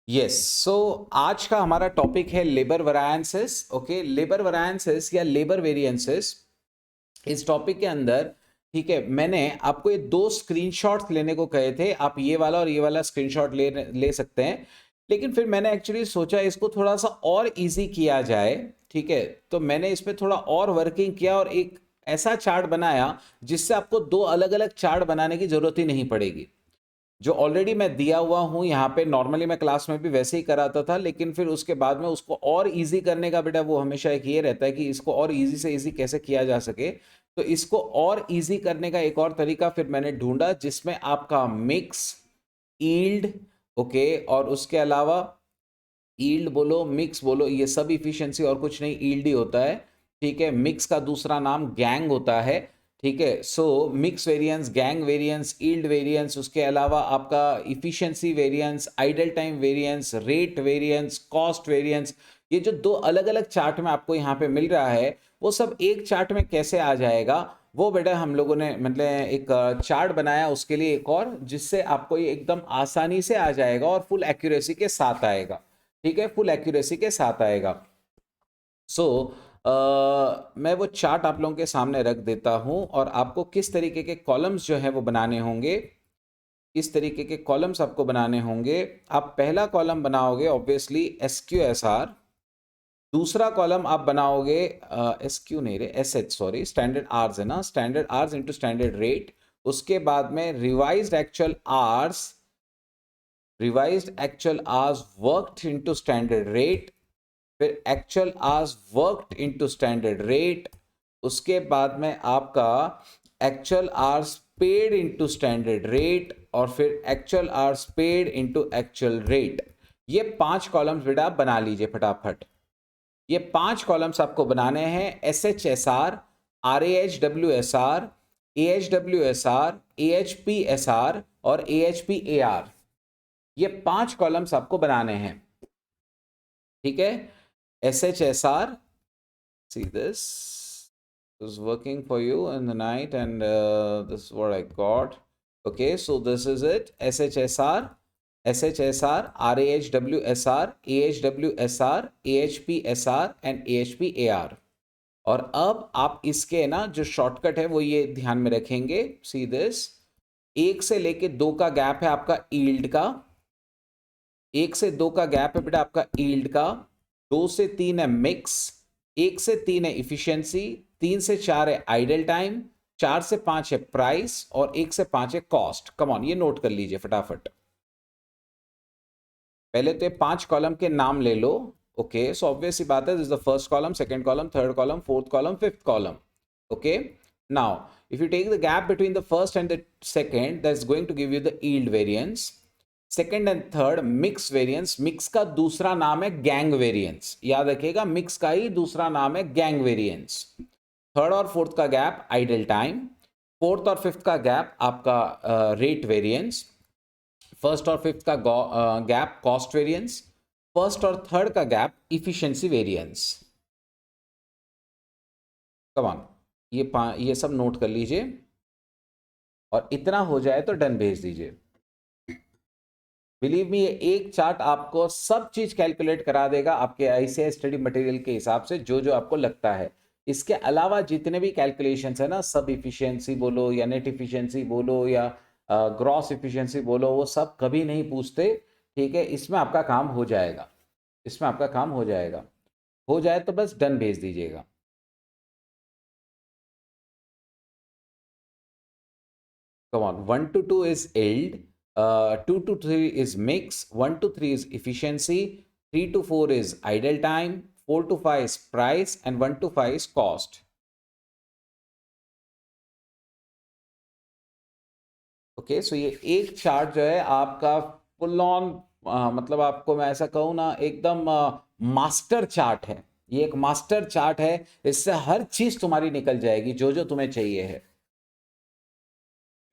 Yes so आज का हमारा टॉपिक है लेबर वरायंसेस। ओके, लेबर वरायंसेस या लेबर वेरिएंसेस। इस टॉपिक के अंदर ठीक है, मैंने आपको ये दो स्क्रीनशॉट्स लेने को कहे थे। आप ये वाला और ये वाला स्क्रीनशॉट ले ले सकते हैं, लेकिन फिर मैंने एक्चुअली सोचा इसको थोड़ा सा और इजी किया जाए। ठीक है, तो मैंने इस पे थोड़ा और वर्किंग किया और एक ऐसा चार्ट बनाया जिससे आपको दो अलग अलग चार्ट बनाने की जरूरत ही नहीं पड़ेगी। जो ऑलरेडी मैं दिया हुआ हूँ यहाँ पे, नॉर्मली मैं क्लास में भी वैसे ही कराता था, लेकिन फिर उसके बाद में उसको और इजी करने का बेटा वो हमेशा एक ये रहता है कि इसको और इजी से इजी कैसे किया जा सके। तो इसको और इजी करने का एक और तरीका फिर मैंने ढूंढा जिसमें आपका मिक्स, ईल्ड, ओके, और उसके अलावा ईल्ड बोलो, मिक्स बोलो, ये सब इफिशिएंसी और कुछ नहीं, ईल्ड ही होता है। ठीक है, मिक्स का दूसरा नाम गैंग होता है। ठीक है, सो mix variance, gang variance, yield variance, उसके अलावा आपका efficiency variance, idle time variance, rate variance, cost variance, ये जो दो अलग अलग चार्ट में आपको यहाँ पे मिल रहा है वो सब एक चार्ट में कैसे आ जाएगा, वो बेटा हम लोगों ने मतलब एक चार्ट बनाया उसके लिए एक और, जिससे आपको ये एकदम आसानी से आ जाएगा और फुल एक्यूरेसी के साथ आएगा। ठीक है, फुल एक्यूरेसी के साथ आएगा। सो मैं वो चार्ट आप लोगों के सामने रख देता हूं और आपको किस तरीके के कॉलम्स जो है वो बनाने होंगे, किस तरीके के कॉलम्स आपको बनाने होंगे। आप पहला कॉलम बनाओगे obviously S Q S R, दूसरा कॉलम आप बनाओगे एस क्यू नहीं रे, S H, sorry, standard hours है ना, standard hours into standard rate. उसके बाद में revised actual hours, revised actual hours worked into standard rate, फिर actual hours worked into standard rate, उसके बाद में आपका actual hours paid into standard rate, और फिर actual hours paid into actual rate. ये पांच कॉलम्स बेटा आप बना लीजिए फटाफट। ये पांच कॉलम्स आपको बनाने हैं, S H S R, R A H W S R, A H W S R, A H P S R और A H P A R. ये पांच कॉलम्स आपको बनाने हैं। ठीक है, S H S R, see this is working for you in the night, and this is what I got. Okay, so this is it, SHSR, SHSR, RAHWSR, AHWSR, AHPSR and AHPAR। और अब आप इसके ना जो shortcut है वो ये ध्यान में रखेंगे, सी दिस, एक से लेके दो का गैप है आपका ईल्ड का, एक से दो का गैप है बेटा आपका ईल्ड का, दो से तीन है मिक्स, एक से तीन है इफिशिएंसी, तीन से चार है आइडल टाइम, चार से पांच है प्राइस और एक से पांच है कॉस्ट। कम ऑन, ये नोट कर लीजिए फटाफट। पहले तो ये पांच कॉलम के नाम ले लो। ओके, सो ऑब्वियस सी बात है, this is the first column, second column, third column, fourth column, fifth column. Okay, now if you take the gap between the first and the second, that's going to give you the yield variance। Second and third mix variance, mix का दूसरा नाम है gang variance, याद रखिएगा, mix का ही दूसरा नाम है गैंग वेरिएंस। थर्ड और फोर्थ का गैप आइडल टाइम, फोर्थ और फिफ्थ का गैप आपका रेट वेरिएंस, फर्स्ट और फिफ्थ का गैप कॉस्ट वेरिएंस, फर्स्ट और थर्ड का gap efficiency variance. Come on, ये सब नोट कर लीजिए और इतना हो जाए तो डन भेज दीजिए। बिलीव मी, ये एक चार्ट आपको सब चीज कैलकुलेट करा देगा आपके आईसीआई स्टडी मटेरियल के हिसाब से, जो जो आपको लगता है। इसके अलावा जितने भी कैलकुलेशंस है ना, सब इफिशिएंसी बोलो या नेट इफिशिएंसी बोलो या ग्रॉस इफिशिएंसी बोलो, वो सब कभी नहीं पूछते। ठीक है, इसमें आपका काम हो जाएगा, इसमें आपका काम हो जाएगा। हो जाए तो बस डन भेज दीजिएगा। Come on, 1 to 2 is yield, 2 to 3 is mix, 1 to 3 is efficiency, 3 to 4 is idle time, 4 to 5 is price, and 1 to 5 is cost. Okay, सो ये एक चार्ट जो है आपका फुल ऑन, मतलब आपको मैं ऐसा कहूँ ना, एकदम मास्टर चार्ट है। ये एक मास्टर चार्ट है, इससे हर चीज तुम्हारी निकल जाएगी, जो जो तुम्हें चाहिए है,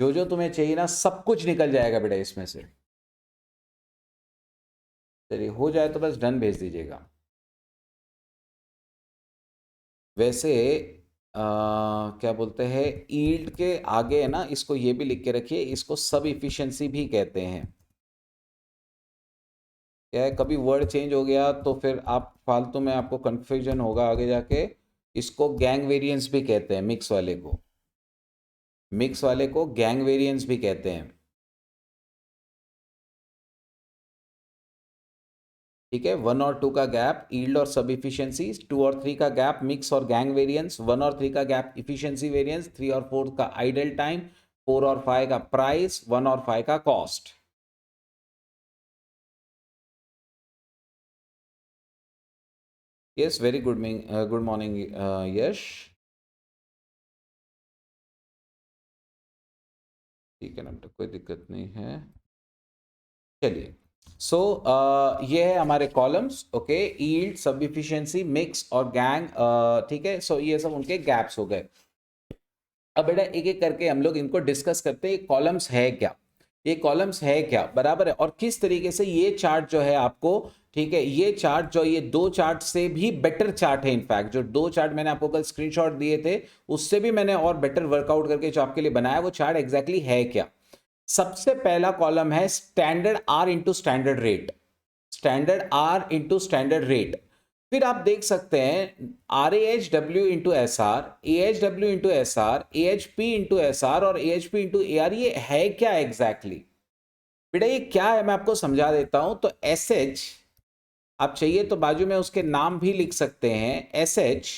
जो जो तुम्हें चाहिए ना, सब कुछ निकल जाएगा बेटा इसमें से। चलिए, हो जाए तो बस डन भेज दीजिएगा। वैसे क्या बोलते हैं, ईल्ड के आगे है ना, इसको ये भी लिख के रखिए, इसको सब इफिशिएंसी भी कहते हैं। क्या है, कभी वर्ड चेंज हो गया तो फिर आप फालतू में आपको कंफ्यूजन होगा आगे जाके। इसको गैंग वेरिएंस भी कहते हैं, मिक्स वाले को, मिक्स वाले को गैंग वेरिएंस भी कहते हैं। ठीक है, 1 और 2 का गैप ईल्ड और सब इफिशियंसी, 2 और 3 का गैप मिक्स और गैंग वेरिएंस, 1 और 3 का गैप इफिशियंसी वेरिएंस, 3 और 4 का आइडल टाइम, 4 और 5 का प्राइस, 1 और 5 का cost. Yes, very good morning Yash. ठीक है ना बेटा, कोई दिक्कत नहीं है। चलिए, सो ये है हमारे कॉलम्स। ओके, ईल्ड, सब इफिशियंसी, मिक्स और गैंग। ठीक है, सो ये सब उनके गैप्स हो गए। अब बेटा एक एक करके हम लोग इनको डिस्कस करते हैं। कॉलम्स है क्या, ये कॉलम्स है क्या, बराबर है, और किस तरीके से ये चार्ट जो है आपको, ठीक है, ये चार्ट जो, ये दो चार्ट से भी बेटर चार्ट है। इनफैक्ट जो दो चार्ट मैंने आपको कल स्क्रीनशॉट दिए थे, उससे भी मैंने और बेटर वर्कआउट करके जो आपके लिए बनाया, वो चार्ट एग्जैक्टली है क्या। सबसे पहला कॉलम है standard hour into standard rate, standard hour into standard rate. फिर आप देख सकते हैं R A H W into S R, A H W into S R, A H P into S R और A H P into A R. ये है क्या exactly exactly? बेटा ये क्या है मैं आपको समझा देता हूं। तो एस एच, आप चाहिए तो बाजू में उसके नाम भी लिख सकते हैं। एस एच,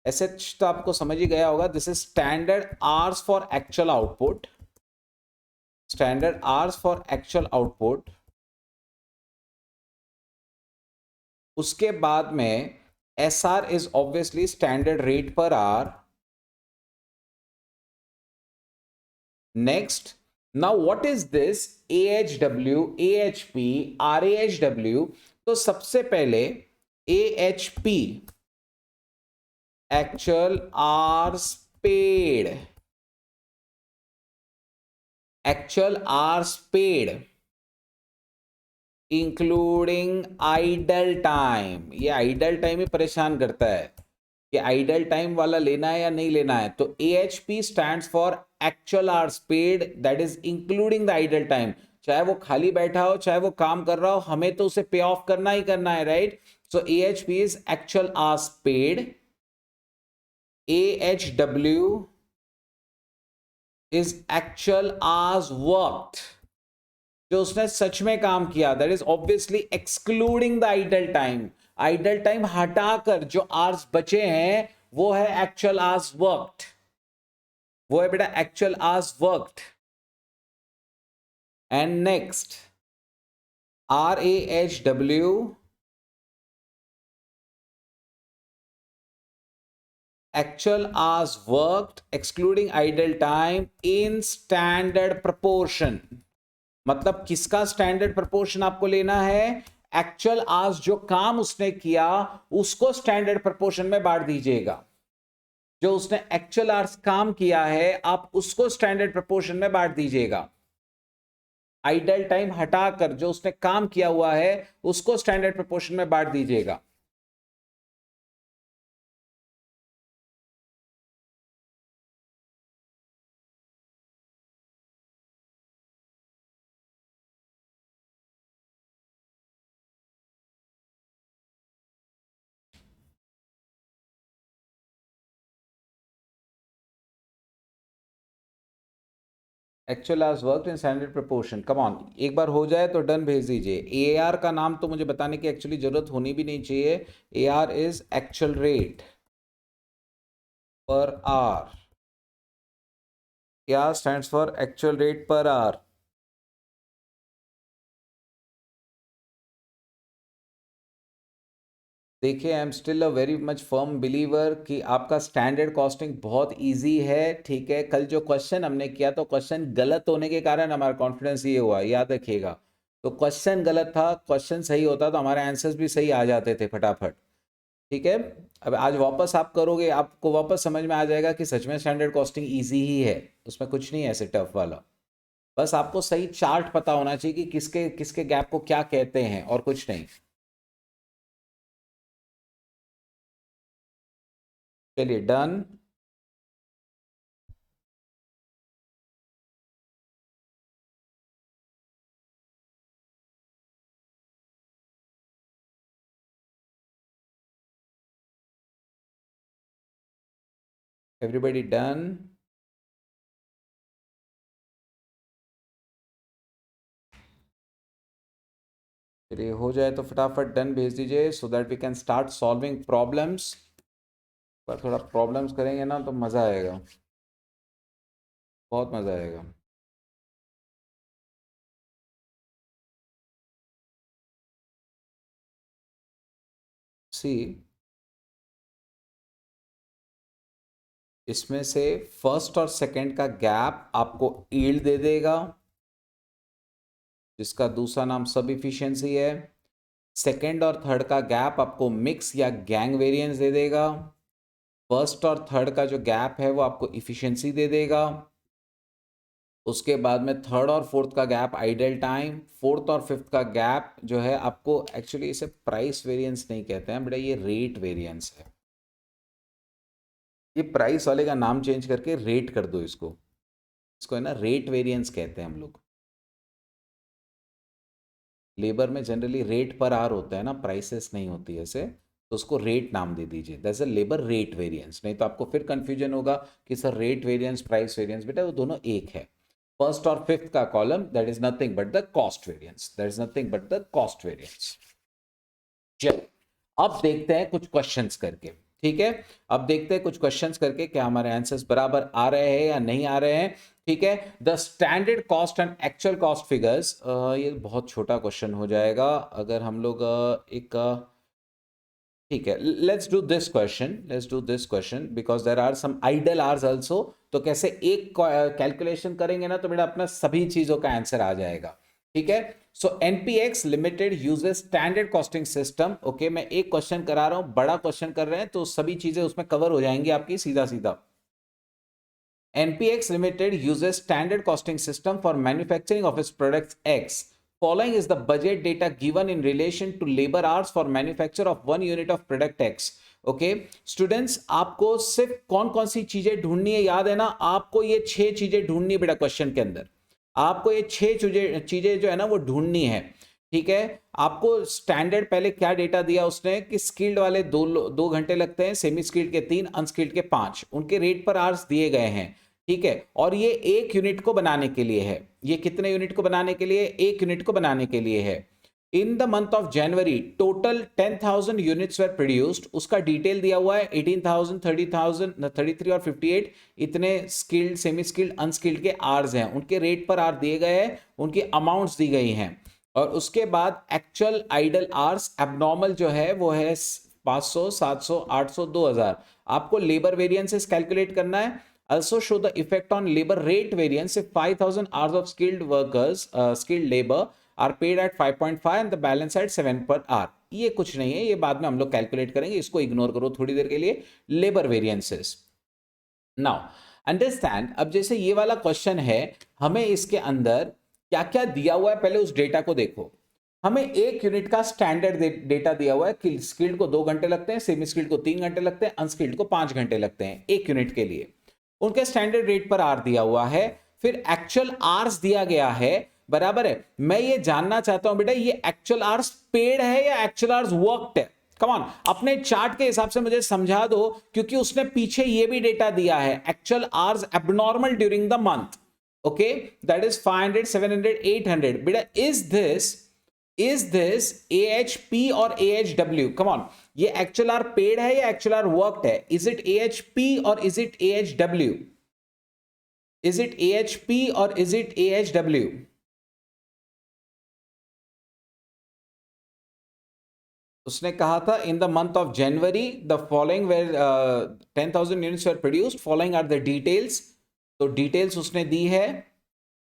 एस एच तो आपको समझ ही गया होगा, this is standard hours for actual output, standard hours for actual output. उसके बाद में S R is obviously standard rate per hour. Next, now what is this A H W, A H P, R A H W. तो सबसे पहले A H P, actual hours paid, actual hours paid including idle time. ये idle time ही परेशान करता है कि idle time वाला लेना है या नहीं लेना है। तो ए H P stand for actual hours paid, that is including the idle time. चाहे वो खाली बैठा हो, चाहे वो काम कर रहा हो, हमें तो उसे पे ऑफ करना ही करना है, right. So A H P is actual hours paid. A H W is actual hours worked, जो उसने सच में काम किया, that is obviously excluding the idle time. Idle time हटाकर जो आवर्स बचे हैं वो है एक्चुअल आवर्स वर्कड, वो है बेटा actual hours worked. And next are A H W actual hours worked excluding idle time in standard proportion। मतलब किसका स्टैंडर्ड प्रोपोर्शन आपको लेना है, एक्चुअल आवर्स जो काम उसने किया उसको स्टैंडर्ड प्रोपोर्शन में बांट दीजिएगा। जो उसने एक्चुअल आवर्स काम किया है आप उसको स्टैंडर्ड प्रोपोर्शन में बांट दीजिएगा। आइडल टाइम हटाकर जो उसने काम किया हुआ है उसको स्टैंडर्ड प्रोपोर्शन में बांट दीजिएगा। Actual hours work in standard proportion, come on, एक बार हो जाए तो डन भेज दीजिए। ए आर का नाम तो मुझे बताने की एक्चुअली जरूरत होनी भी नहीं चाहिए। A R is actual rate per hour, क्या stands for actual rate per hour. देखिए, I am still a very much firm believer कि आपका स्टैंडर्ड कॉस्टिंग बहुत इजी है। ठीक है, कल जो क्वेश्चन हमने किया तो क्वेश्चन गलत होने के कारण हमारा कॉन्फिडेंस ये हुआ, याद रखिएगा। तो क्वेश्चन गलत था, क्वेश्चन सही होता तो हमारे आंसर्स भी सही आ जाते थे फटाफट। ठीक है, अब आज वापस आप करोगे, आपको वापस समझ में आ जाएगा कि सच में स्टैंडर्ड कॉस्टिंग इजी ही है, उसमें कुछ नहीं है ऐसे टफ वाला। बस आपको सही चार्ट पता होना चाहिए कि किसके किसके गैप को क्या कहते हैं, और कुछ नहीं। चलिए डन। Everybody done? चलिए हो जाए तो फटाफट डन भेज दीजिए so that we can start solving problems. पर थोड़ा प्रॉब्लम्स करेंगे ना तो मज़ा आएगा, बहुत मज़ा आएगा। सी, इसमें से फर्स्ट और सेकंड का गैप आपको यील्ड दे देगा, जिसका दूसरा नाम सब इफिशियंसी है। सेकंड और थर्ड का गैप आपको मिक्स या गैंग वेरिएंस दे देगा। फर्स्ट और थर्ड का जो गैप है वो आपको इफिशियंसी दे देगा। उसके बाद में थर्ड और फोर्थ का गैप आइडल टाइम, फोर्थ और फिफ्थ का गैप जो है आपको, एक्चुअली इसे प्राइस वेरिएंस नहीं कहते हैं बेटा, ये रेट वेरिएंस है। ये प्राइस वाले का नाम चेंज करके रेट कर दो इसको, इसको है ना रेट वेरिएंस कहते हैं हम लोग। लेबर में जनरली रेट पर आवर होता है ना, प्राइसेस नहीं होती ऐसे, तो उसको रेट नाम दे दीजिए, that's a labour rate variance. नहीं तो आपको फिर कंफ्यूजन होगा कि sir rate variance price variance, बेटा वो दोनों एक है। फर्स्ट और फिफ्थ का column that is nothing but the cost variance, that is nothing but the cost variance. चलो अब देखते हैं कुछ क्वेश्चंस करके, ठीक है। अब देखते हैं कुछ क्वेश्चंस करके क्या हमारे आंसर्स बराबर आ रहे हैं या नहीं आ रहे हैं, ठीक है। The standard cost and actual cost figures, ये बहुत छोटा क्वेश्चन हो जाएगा अगर हम लोग एक ठीक है, let's do this question, let's do this question because there are some idle hours also. तो कैसे एक कैलकुलेशन करेंगे ना तो बेटा अपना सभी चीजों का आंसर आ जाएगा, ठीक है। So NPX limited uses standard costing system. Okay, मैं एक क्वेश्चन करा रहा हूं, बड़ा क्वेश्चन कर रहे हैं तो सभी चीजें उसमें कवर हो जाएंगी आपकी सीधा सीधा। NPX Limited uses standard costing system for manufacturing of its products X. Following is the budget data given in relation to labor hours for manufacture of 1 unit of product X. Okay students, आपको सिर्फ कौन कौन सी चीजें ढूंढनी है याद है ना, आपको ये 6 चीजें ढूंढनी है बेटा क्वेश्चन के अंदर। आपको ये 6 चीजें जो है ना वो ढूंढनी है, ठीक है। आपको स्टैंडर्ड पहले क्या डेटा दिया उसने कि स्किल्ड वाले 2 घंटे लगते हैं, सेमी स्किल्ड के 3, अनस्किल्ड के 5, उनके रेट पर आवर्स दिए गए हैं, ठीक है। और ये एक यूनिट को बनाने के लिए है। ये कितने यूनिट को बनाने के लिए? एक यूनिट को बनाने के लिए है। इन the month of January total 10,000 units were produced. उसका डिटेल दिया हुआ है 18,000, 30,000, 33 और 58 इतने स्किल्ड, सेमी स्किल्ड, अनस्किल्ड के आर्स हैं, उनके रेट पर आर दिए गए हैं, उनकी अमाउंट्स दी गई हैं। और उसके बाद एक्चुअल आइडल आर्स एबनॉर्मल जो है वो है 500, 700, 800, 2000। आपको लेबर वेरिएंसेस कैलकुलेट करना है। Also show the effect on labor rate variance if 5,000 hours of skilled workers, skilled labor are paid at 5.5 and the balance at 7 per hour. ये कुछ नहीं है, ये बाद में हम लोग कैलकुलेट करेंगे, इसको इग्नोर करो थोड़ी देर के लिए। Labour variances now understand. अब जैसे ये वाला क्वेश्चन है, हमें इसके अंदर क्या क्या दिया हुआ है पहले उस डेटा को देखो। हमें एक यूनिट का स्टैंडर्ड डेटा दिया हुआ है कि स्किल्ड को 2 घंटे लगते हैं, सेमी स्किल्ड को 3 घंटे लगते हैं, अनस्किल्ड को 5 घंटे लगते हैं एक यूनिट के लिए। उनके स्टैंडर्ड रेट पर आर दिया हुआ है, फिर एक्चुअल आर्स दिया गया है, बराबर है। मैं ये जानना चाहता हूं बेटा ये एक्चुअल आर्स पेड है या एक्चुअल आर्स वर्कड है? कम ऑन, अपने चार्ट के हिसाब से मुझे समझा दो, क्योंकि उसने पीछे ये भी डेटा दिया है actual hours abnormal during the month. Okay, that is 500, 700, 800। बेटा इज दिस AHP और AHW? कम ऑन, ये एक्चुअल आर पेड है या एक्चुअल आर वर्कड है? इज इट AHP और is it AHW? Is it AHP और इज इट AHW? उसने कहा था in the month of January the following were 10,000 units were produced, following are the details. तो details उसने दी है।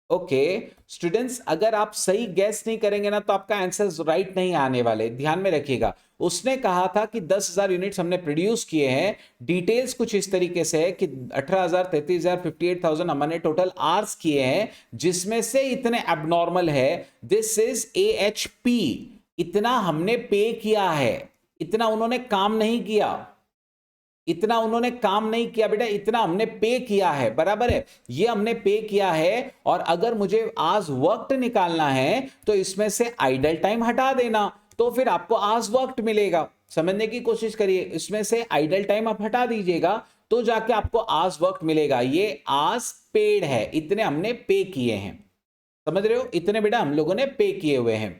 Okay students, अगर आप सही गैस नहीं करेंगे ना तो आपका आंसर राइट नहीं आने वाले, ध्यान में रखिएगा। उसने कहा था कि 10,000 यूनिट्स हमने प्रोड्यूस किए हैं। डिटेल्स कुछ इस तरीके से है कि 18,000, 33,000, 58,000 हमने टोटल आवर्स किए हैं, जिसमें से इतने एबनॉर्मल है। दिस इज AHP, इतना हमने पे किया है, इतना उन्होंने काम नहीं किया, इतना उन्होंने काम नहीं किया बेटा, इतना हमने पे किया है, बराबर है। ये हमने पे किया है। और अगर मुझे आज वक्त निकालना है तो इसमें से आइडल टाइम हटा देना, तो फिर आपको आज वक्त मिलेगा। समझने की कोशिश करिए, इसमें से आइडल टाइम आप हटा दीजिएगा तो जाके आपको आज वर्क मिलेगा। ये आज पेड है, इतने हमने पे किए हैं, समझ रहे हो, इतने बेटा हम लोगों ने पे किए हुए हैं,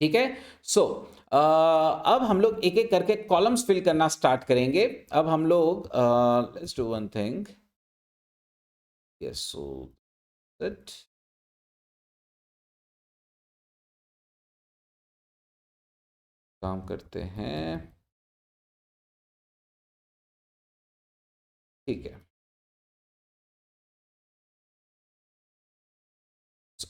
ठीक है। सो अब हम लोग एक एक करके कॉलम्स फिल करना स्टार्ट करेंगे। अब हम लोग let's do one thing, yes, so that काम करते हैं, ठीक है।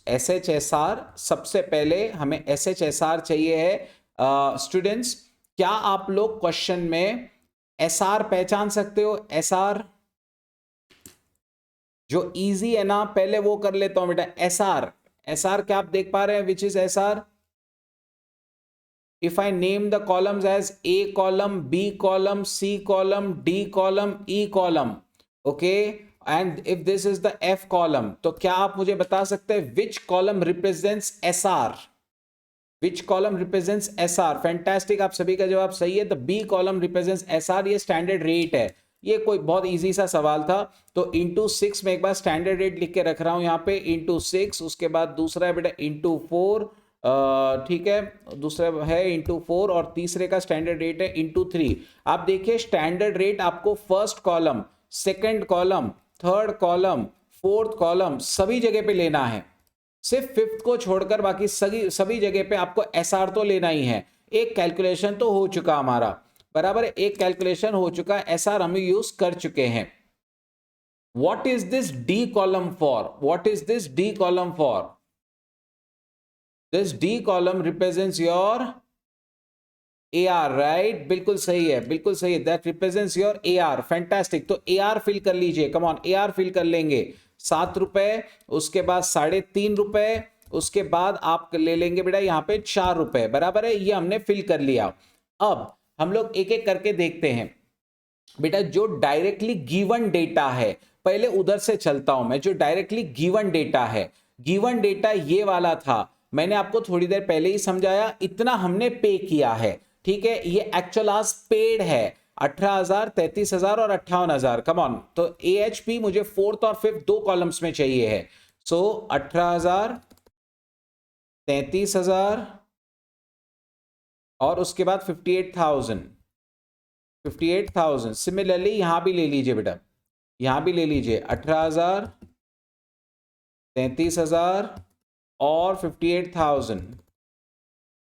SHSR, सबसे पहले हमें SHSR चाहिए है। स्टूडेंट्स, क्या आप लोग क्वेश्चन में SR पहचान सकते हो? SR जो इजी है ना, पहले वो कर लेता हूं बेटा। SR क्या आप देख पा रहे हैं? Which is SR? If I name the columns as A column, B column, C column, D column, E column, okay, and if this is the F column, तो क्या आप मुझे बता सकते हैं which column represents SR? Which column represents SR? Fantastic, आप सभी का जवाब सही है। The B column represents SR, ये स्टैंडर्ड रेट है। ये कोई बहुत इजी सा सवाल था। तो इंटू 6 में एक बार स्टैंडर्ड रेट लिख के रख रहा हूं यहाँ पे, इंटू 6। उसके बाद दूसरा है बेटा इंटू 4, ठीक है, दूसरा है इंटू 4, और तीसरे का स्टैंडर्ड रेट है इंटू 3। आप देखिए स्टैंडर्ड रेट आपको first column, second column, third column, fourth column सभी जगह पे लेना है। सिर्फ फिफ्थ को छोड़कर बाकी सभी जगह पे आपको SR तो लेना ही है। एक कैलकुलेशन तो हो चुका हमारा, बराबर है, एक कैलकुलेशन हो चुका है, SR हम यूज कर चुके हैं। What is this D column for? What is this D column for? This D column represents your AR, right? बिल्कुल सही है, बिल्कुल सही है। That represents your AR, fantastic। तो AR फिल कर लीजिए, कम ऑन, AR फिल कर लेंगे। 7 रुपए, उसके बाद 3.5 रुपए, उसके बाद आप ले लेंगे बेटा यहाँ पे 4 रुपए, बराबर है, ये हमने फिल कर लिया। अब हम लोग एक एक करके देखते हैं बेटा। जो डायरेक्टली गिवन डेटा है, पहले उधर से चलता हूं मैं। जो डायरेक्टली गिवन डेटा है, गिवन डेटा ये वाला था, मैंने आपको थोड़ी देर पहले ही समझाया, इतना हमने पे किया है, ठीक है। ये एक्चुअल आज पेड है 18,000, 33,000 और 58,000। कम ऑन, तो AHP मुझे फोर्थ और फिफ्थ दो कॉलम्स में चाहिए है। सो 18,000, 33,000 और उसके बाद 58,000। सिमिलरली यहां भी ले लीजिए बेटा, यहां भी ले लीजिए 18,000, 33,000 और 58,000,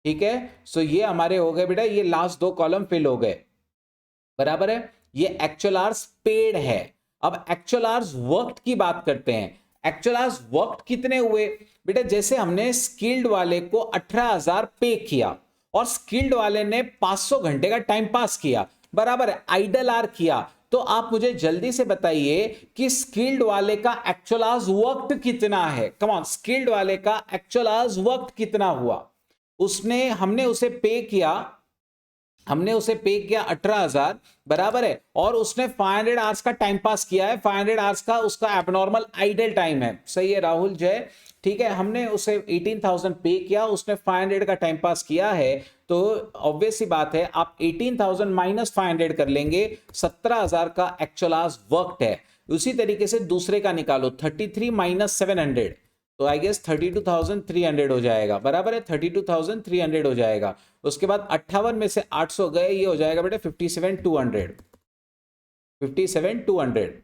ठीक है। सो ये हमारे हो गए बेटा, ये लास्ट दो कॉलम फिल हो गए, बराबर है। ये एक्चुअल आवर्स पेड है। अब एक्चुअल आवर्स वर्कड की बात करते हैं। एक्चुअल आवर्स वर्कड कितने हुए बेटा? जैसे हमने स्किल्ड वाले को 18,000 पे किया और स्किल्ड वाले ने 500 घंटे का टाइम पास किया, बराबर है, आइडल आर किया। तो आप मुझे जल्दी से बताइए कि स्किल्ड वाले का एक्चुअल आवर्स वर्कड कितना है? कम ऑन, स्किल्ड वाले का एक्चुअल आवर्स वर्कड कितना हुआ? हमने उसे पे किया 18,000, बराबर है, और उसने 500 आवर्स का टाइम पास किया है। 500 आवर्स का उसका एबनॉर्मल आइडल टाइम है, सही है राहुल जय, ठीक है। हमने उसे 18,000 पे किया, उसने 500 का टाइम पास किया है। तो ऑब्वियस सी बात है, आप 18,000 माइनस 500 कर लेंगे, 17,000 का एक्चुअल आवर्स वर्कड है। उसी तरीके से दूसरे का निकालो, 33 माइनस 700, तो आई गेस 32,300 हो जाएगा, बराबर है, 32,300 हो जाएगा। उसके बाद 58 में से 800 गए, ये हो जाएगा बेटा 57,200।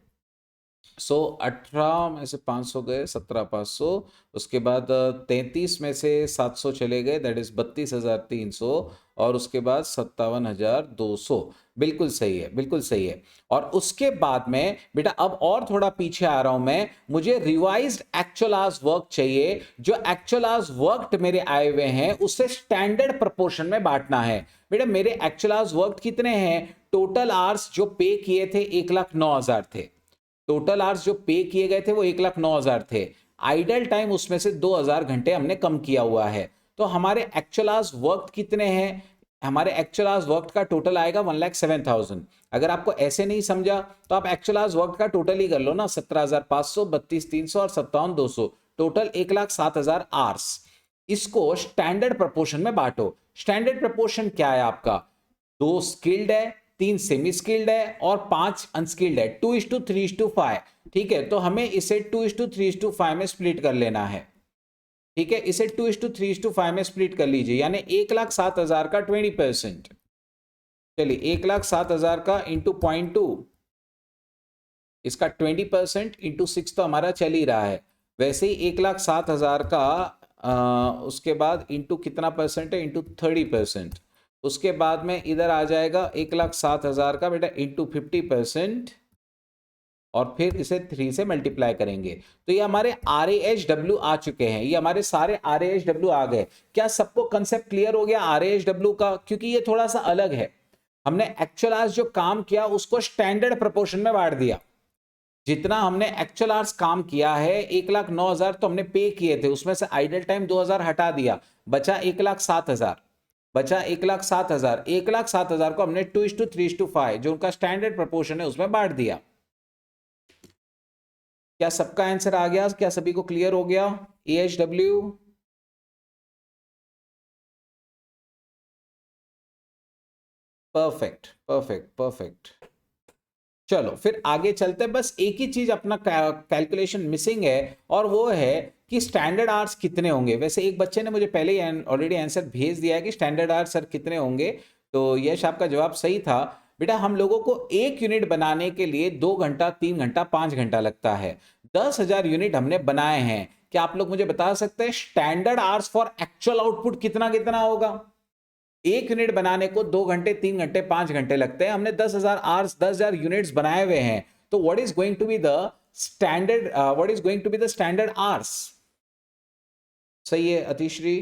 सो 18 में से 500 गए, 17,500। उसके बाद 33 में से 700 चले गए, दैट इज 32,300, और उसके बाद 57,200। बिल्कुल सही है, बिल्कुल सही है। और उसके बाद में बेटा अब और थोड़ा पीछे आ रहा हूं मैं, मुझे रिवाइज्ड एक्चुअल आवर्स वर्क चाहिए। जो एक्चुअल आवर्स वर्क मेरे आए हुए हैं उसे स्टैंडर्ड प्रोपोर्शन में बांटना है। बेटा मेरे एक्चुअल आवर्स वर्क कितने हैं? टोटल आवर्स जो पे किए थे 1,09,000 थे। टोटल आवर्स जो पे किए गए थे वो 1,09,000 थे। आइडल टाइम उसमें से 2,000 घंटे हमने कम किया हुआ है। तो हमारे एक्चुअल आवर्स वर्क कितने हैं? हमारे एक्चुअल आवर्स वर्क का टोटल आएगा 1,07,000। अगर आपको ऐसे नहीं समझा तो आप एक्चुअल आवर्स वर्क का टोटल ही कर लो ना, 17,500, 32,300 और 57,200, टोटल 1,07,000 आवर्स। इसको स्टैंडर्ड प्रोपोर्शन में बांटो। स्टैंडर्ड प्रोपोर्शन क्या है आपका? 2 स्किल्ड है, 3 सेमी स्किल्ड है और 5 अनस्किल्ड है, 2:3:5। ठीक है, तो हमें इसे 2:3:5 में स्प्लिट कर लेना है। ठीक है, इसे 2:3:5 में स्प्लिट कर लीजिए, यानी 1,07,000 का 20%। चलिए 1,07,000 का इंटू 0.2, इसका 20% इंटू 6 तो हमारा चल ही रहा है। वैसे ही 1,07,000 का उसके बाद इंटू कितना परसेंट है, इंटू 30%। उसके बाद में इधर आ जाएगा 1,07,000 का बेटा इंटू 50%, और फिर इसे 3 से मल्टीप्लाई करेंगे। तो ये हमारे RAHW आ चुके हैं, ये हमारे सारे RAHW आ गए। क्या सबको कंसेप्ट क्लियर हो गया RAHW का? क्योंकि ये थोड़ा सा अलग है। हमने एक्चुअल आवर्स जो काम किया उसको स्टैंडर्ड प्रोपोर्शन में बांट दिया। जितना हमने एक्चुअल आवर्स काम किया है 1,09,000 तो हमने पे किए थे, उसमें से आइडल टाइम 2,000 हटा दिया, बचा 1,07,000, बचा 1,07,000। 1,07,000 को हमने 2:3:5 जो उनका स्टैंडर्ड प्रोपोर्शन है उसमें बांट दिया। क्या सबका आंसर आ गया? क्या सभी को क्लियर हो गया? AHW perfect perfect perfect. चलो फिर आगे चलते हैं। बस एक ही चीज अपना कैलकुलेशन मिसिंग है, और वो है कि स्टैंडर्ड आवर्स कितने होंगे। वैसे एक बच्चे ने मुझे पहले ही ऑलरेडी आंसर भेज दिया है कि स्टैंडर्ड आवर्स सर कितने होंगे, तो यश आपका जवाब सही था। बेटा हम लोगों को एक यूनिट बनाने के लिए 2 घंटा, 3 घंटा, 5 घंटा लगता है। 10,000 यूनिट हमने बनाए हैं। क्या आप लोग मुझे बता सकते हैं standard hours for actual output कितना कितना होगा? एक यूनिट बनाने को 2 घंटे, 3 घंटे, 5 घंटे लगते हैं। हमने 10,000 आवर्स, 10,000 यूनिट्स बनाए हुए हैं। तो what is going to be the standard, what is going to be the standard hours? सही है अतिश्री।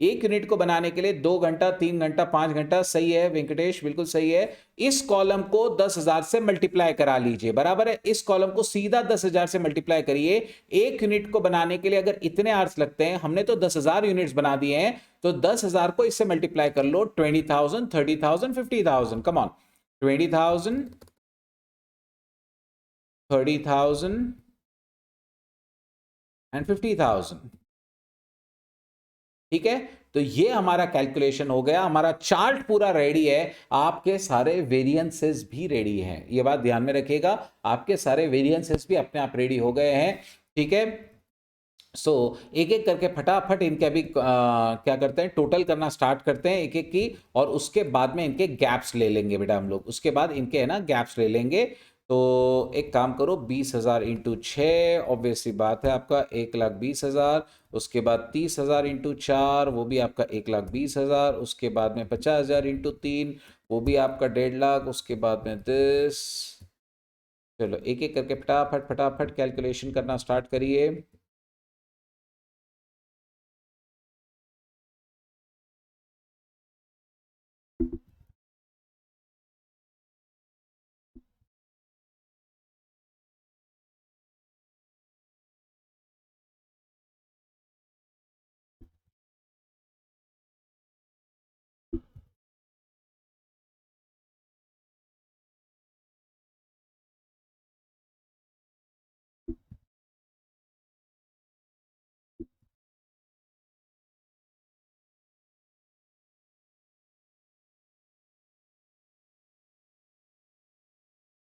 एक यूनिट को बनाने के लिए 2 घंटा, 3 घंटा, 5 घंटा। सही है वेंकटेश, बिल्कुल सही है। इस कॉलम को 10,000 से मल्टीप्लाई करा लीजिए, बराबर है। इस कॉलम को सीधा 10,000 से मल्टीप्लाई करिए। एक यूनिट को बनाने के लिए अगर इतने आवर्स लगते हैं, हमने तो 10,000 यूनिट्स बना दिए हैं, तो 10,000 को इससे मल्टीप्लाई कर लो। 20,000, 30,000, 50,000, कम ऑन। 20,000, 30,000 एंड 50,000। ठीक है, तो ये हमारा कैलकुलेशन हो गया, हमारा चार्ट पूरा रेडी है। आपके सारे वेरिएंसेस भी रेडी हैं, ये बात ध्यान में रखिएगा। आपके सारे वेरिएंसेस भी अपने आप रेडी हो गए हैं। ठीक है, सो एक एक करके फटाफट इनके अभी क्या करते हैं, टोटल करना स्टार्ट करते हैं एक एक की, और उसके बाद में इनके गैप्स ले लेंगे बेटा हम लोग। उसके बाद इनके है ना गैप्स ले लेंगे। तो एक काम करो, 20,000 इंटू 6, ऑब्वियसली बात है आपका 1,20,000। उसके बाद 30,000 इंटू 4, वो भी आपका 1,20,000। उसके बाद में 50,000 इंटू 3, वो भी आपका 1,50,000। उसके बाद में दिस। चलो एक एक करके फटाफट फटाफट कैलकुलेशन करना स्टार्ट करिए।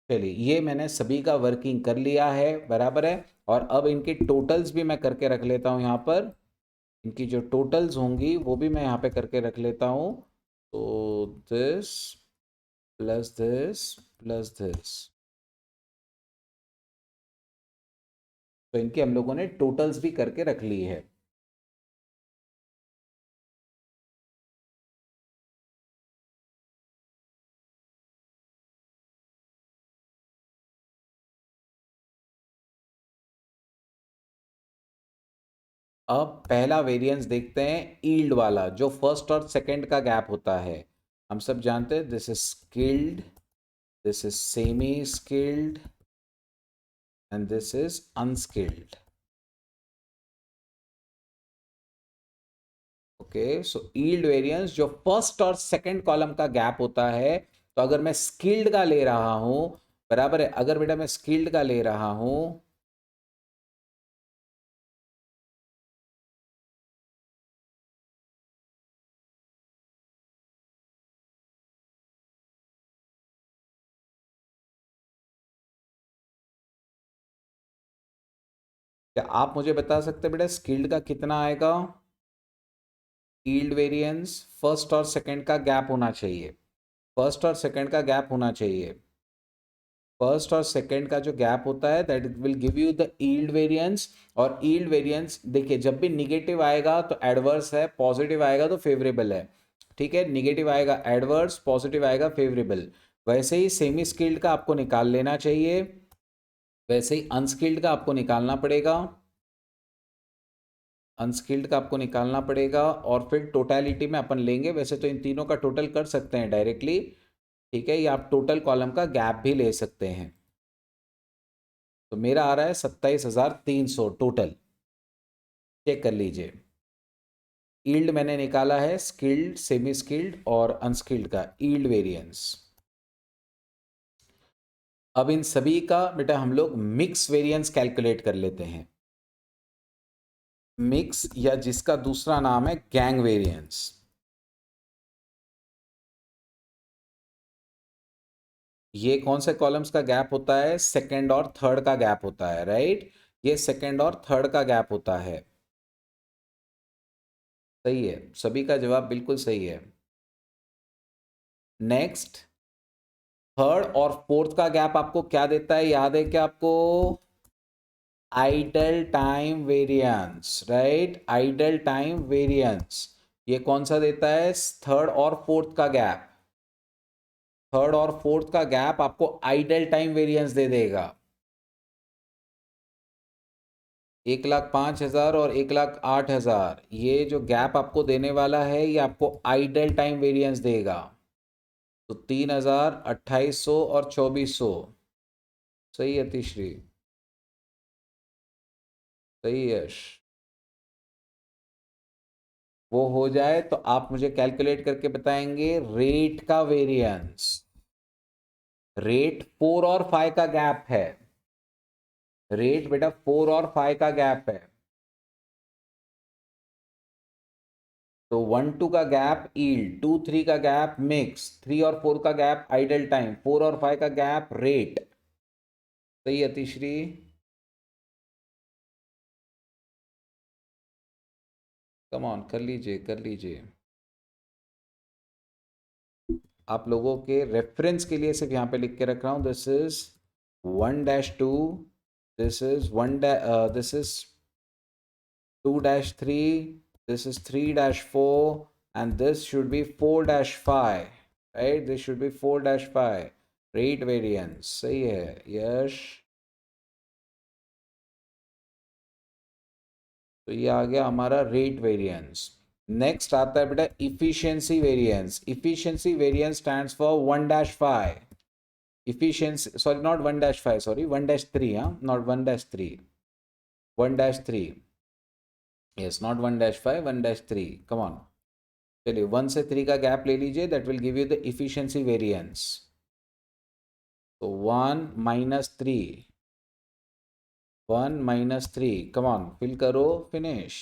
चलिए ये मैंने सभी का वर्किंग कर लिया है, बराबर है। और अब इनके टोटल्स भी मैं करके रख लेता हूँ यहाँ पर। इनकी जो टोटल्स होंगी वो भी मैं यहाँ पे करके रख लेता हूँ। तो this plus this plus this, तो इनके हम लोगों ने टोटल्स भी करके रख ली है। अब पहला वेरिएंस देखते हैं, ईल्ड वाला, जो फर्स्ट और सेकंड का गैप होता है। हम सब जानते हैं this is skilled, this is semi skilled, and this is unskilled. Okay, so yield variance जो फर्स्ट और सेकंड कॉलम का गैप होता है। तो अगर मैं स्किल्ड का ले रहा हूं, बराबर है, अगर बेटा मैं स्किल्ड का ले रहा हूं, क्या आप मुझे बता सकते हैं बेटा स्किल्ड का कितना आएगा? यील्ड वेरिएंस फर्स्ट और सेकंड का गैप होना चाहिए, फर्स्ट और सेकंड का गैप होना चाहिए। फर्स्ट और सेकंड का जो गैप होता है that will give you the yield variance. और यील्ड वेरिएंस देखिए जब भी निगेटिव आएगा तो एडवर्स है, पॉजिटिव आएगा तो फेवरेबल है। ठीक है, निगेटिव आएगा एडवर्स, पॉजिटिव आएगा फेवरेबल। वैसे ही सेमी स्किल्ड का आपको निकाल लेना चाहिए, वैसे ही अनस्किल्ड का आपको निकालना पड़ेगा, अनस्किल्ड का आपको निकालना पड़ेगा। और फिर टोटलिटी में अपन लेंगे, वैसे तो इन तीनों का टोटल कर सकते हैं डायरेक्टली। ठीक है, या आप टोटल कॉलम का गैप भी ले सकते हैं। तो मेरा आ रहा है 27,300 टोटल। चेक कर लीजिए। यील्ड मैंने निकाला है स्किल्ड, सेमी स्किल्ड और अनस्किल्ड का यील्ड वेरिएंस। अब इन सभी का बेटा हम लोग मिक्स वेरिएंस कैलकुलेट कर लेते हैं। मिक्स या जिसका दूसरा नाम है गैंग वेरिएंस। ये कौन से कॉलम्स का गैप होता है? सेकंड और थर्ड का गैप होता है, राइट। ये सेकंड और थर्ड का गैप होता है। सही है, सभी का जवाब बिल्कुल सही है। नेक्स्ट, थर्ड और फोर्थ का गैप आपको क्या देता है, याद है क्या आपको? Idle time variance, right, idle time variance. ये कौन सा देता है? थर्ड और फोर्थ का गैप। थर्ड और फोर्थ का गैप आपको आइडल टाइम वेरिएंस दे देगा। 1,05,000 और 1,08,000, ये जो गैप आपको देने वाला है ये आपको आइडल टाइम वेरिएंस देगा। तो 3,000, 2,800 और 2,400। सही है तीसरी, सही है यश। वो हो जाए तो आप मुझे कैलकुलेट करके बताएंगे रेट का वेरिएंस। रेट 4 और 5 का गैप है, रेट बेटा 4 और 5 का गैप है। तो 1-2 का गैप ईल्ड, 2-3 का गैप मिक्स, 3 और 4 का गैप आइडल टाइम, 4 और 5 का गैप रेट। सही है तीसरी। कम ऑन कर लीजिए, कर लीजिए। आप लोगों के रेफरेंस के लिए सिर्फ यहाँ पे लिख के रख रहा हूँ, this is 1-2, this is this is 2-3, this is 3-4, and this should be 4-5, right? This should be 4-5. Rate variance सही है यश। तो ये आ गया हमारा रेट वेरिएंस। नेक्स्ट आता है बेटा efficiency variance. Efficiency variance stands for 1-5। Efficiency, sorry not 1-5, sorry 1-3, हाँ, not 1-3, 1-3। Yes, not 1-5, 1-3, come on. चलिए 1 से 3 का गैप ले लीजिए, that will give you the efficiency variance. तो 1-3, 1-3, कम ऑन फिल करो, फिनिश।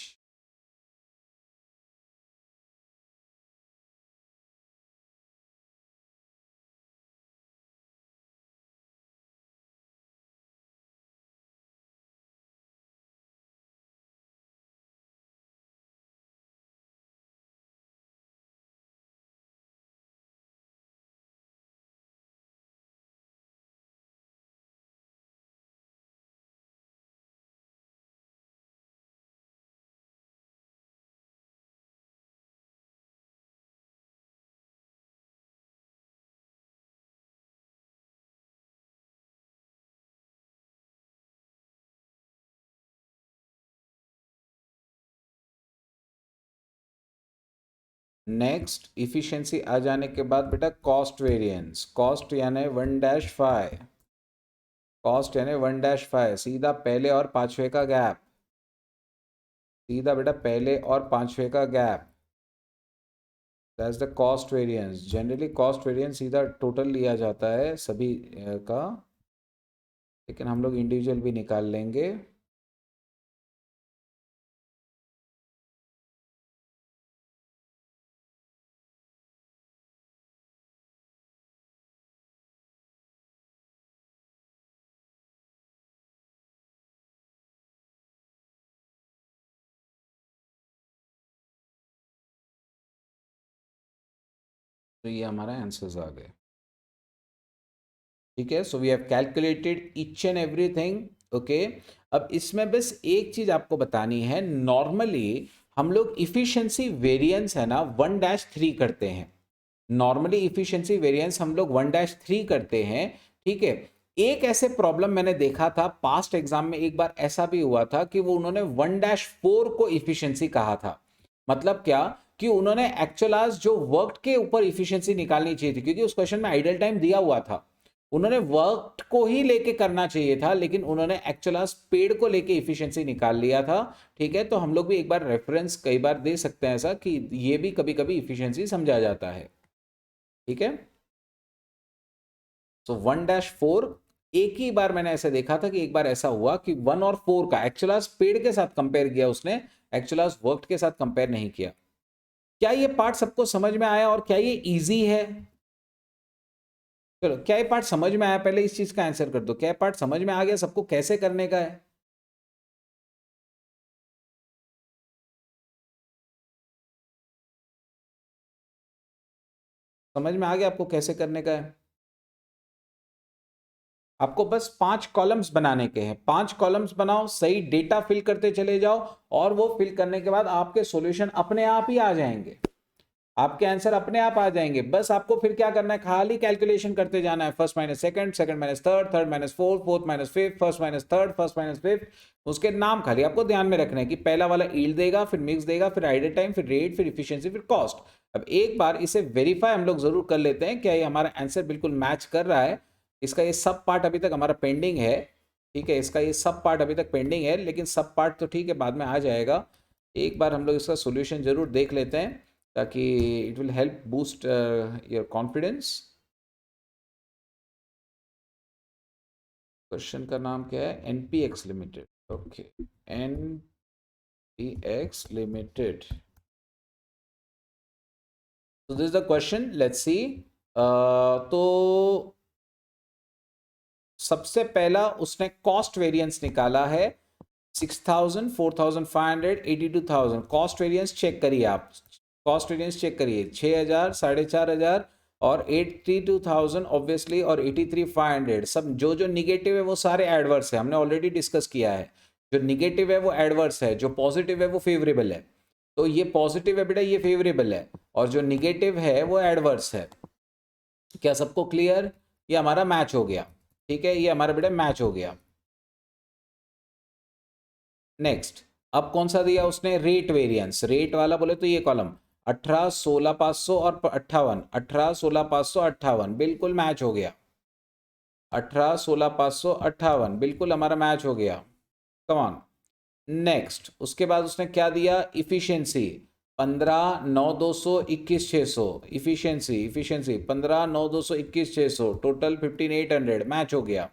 नेक्स्ट इफिशिएंसी आ जाने के बाद बेटा कॉस्ट वेरिएंस। कॉस्ट यानी 1-5, कॉस्ट यानी 1-5, सीधा पहले और पांचवे का गैप, सीधा बेटा पहले और पांचवे का gap, that's the cost variance. Generally cost variance सीधा टोटल लिया जाता है सभी का, लेकिन हम लोग इंडिविजुअल भी निकाल लेंगे। तो ये हमारा आंसर्स आ गए। ठीक है, so we have calculated each and everything. Okay, अब इसमें बस एक चीज आपको बतानी है, नॉर्मली हम लोग इफिशिएंसी वेरिएंस है ना 1-3 करते हैं। नॉर्मली इफिशिएंसी वेरिएंस हम लोग 1-3 करते हैं। ठीक है, एक ऐसे प्रॉब्लम मैंने देखा था पास्ट एग्जाम में, एक बार ऐसा भी हुआ था कि वो उन्होंने 1-4 को इफिशिएंसी कहा था। मतलब क्या कि उन्होंने एक्चुअल आज जो वर्क के ऊपर इफिशिएंसी निकालनी चाहिए थी, क्योंकि उस क्वेश्चन में आइडल टाइम दिया हुआ था। उन्होंने वर्क को ही लेके करना चाहिए था, लेकिन उन्होंने एक्चुअल पेड़ को लेके इफिशिएंसी निकाल लिया था। ठीक है, तो हम लोग भी एक बार रेफरेंस कई बार दे सकते हैं ऐसा कि ये भी कभी कभी इफिशिएंसी समझा जाता है। ठीक है, तो 1-4 एक ही बार मैंने ऐसे देखा था कि एक बार ऐसा हुआ कि 1 और 4 का एक्चुअल पेड़ के साथ कंपेयर किया उसने, एक्चुअल वर्क के साथ कंपेयर नहीं किया। क्या ये पार्ट सबको समझ में आया और क्या ये इजी है? चलो, क्या ये पार्ट समझ में आया? पहले इस चीज का आंसर कर दो, क्या ये पार्ट समझ में आ गया सबको कैसे करने का है? समझ में आ गया आपको कैसे करने का है? आपको बस 5 कॉलम्स बनाने के हैं, 5 कॉलम्स बनाओ, सही डेटा फिल करते चले जाओ, और वो फिल करने के बाद आपके सॉल्यूशन अपने आप ही आ जाएंगे, आपके आंसर अपने आप आ जाएंगे। बस आपको फिर क्या करना है, खाली कैलकुलेशन करते जाना है, first minus second, second minus third, third minus fourth, fourth minus fifth, first minus third, first minus fifth. उसके नाम खाली आपको ध्यान में रखना है कि पहला वाला ईल्ड देगा, फिर मिक्स देगा, फिर आइडल टाइम, फिर रेट, फिर इफिशियंसी, फिर कॉस्ट। अब एक बार इसे वेरीफाई हम लोग जरूर कर लेते हैं, क्या ये हमारा आंसर बिल्कुल मैच कर रहा है। इसका ये सब पार्ट अभी तक हमारा पेंडिंग है। ठीक है, इसका ये सब पार्ट अभी तक पेंडिंग है, लेकिन सब पार्ट तो ठीक है बाद में आ जाएगा। एक बार हम लोग इसका सोल्यूशन जरूर देख लेते हैं, ताकि it will help boost your confidence. Question का नाम क्या है? NPX limited. Okay, NPX limited. so this is the question, let's see। तो सबसे पहला उसने कॉस्ट वेरिएंस निकाला है 6000, 4500, 82,000। कॉस्ट वेरिएंस चेक करिए आप, कॉस्ट वेरिएंस चेक करिए, 6000, 4500 और 82,000 ऑब्वियसली, और 83,500। सब जो जो निगेटिव है वो सारे एडवर्स है, हमने ऑलरेडी डिस्कस किया है। जो निगेटिव है वो एडवर्स है, जो पॉजिटिव है वो फेवरेबल है। तो ये पॉजिटिव है बेटा, ये फेवरेबल है, और जो निगेटिव है वो एडवर्स है। क्या सबको क्लियर? ये हमारा मैच हो गया। ठीक है, ये हमारा बेटा मैच हो गया। नेक्स्ट, अब कौन सा दिया उसने? Rate variance. रेट वाला बोले तो ये कॉलम 18, 16, 500 और 58, 18, 16, 500, 58 बिल्कुल मैच हो गया। 18, 16, 500, 58 बिल्कुल हमारा मैच हो गया। Come on. नेक्स्ट, उसके बाद उसने क्या दिया? Efficiency 15, 9, 200, 21, 600। Efficiency efficiency 15, 9, 200, 21, 600, total 15,800 match हो गया,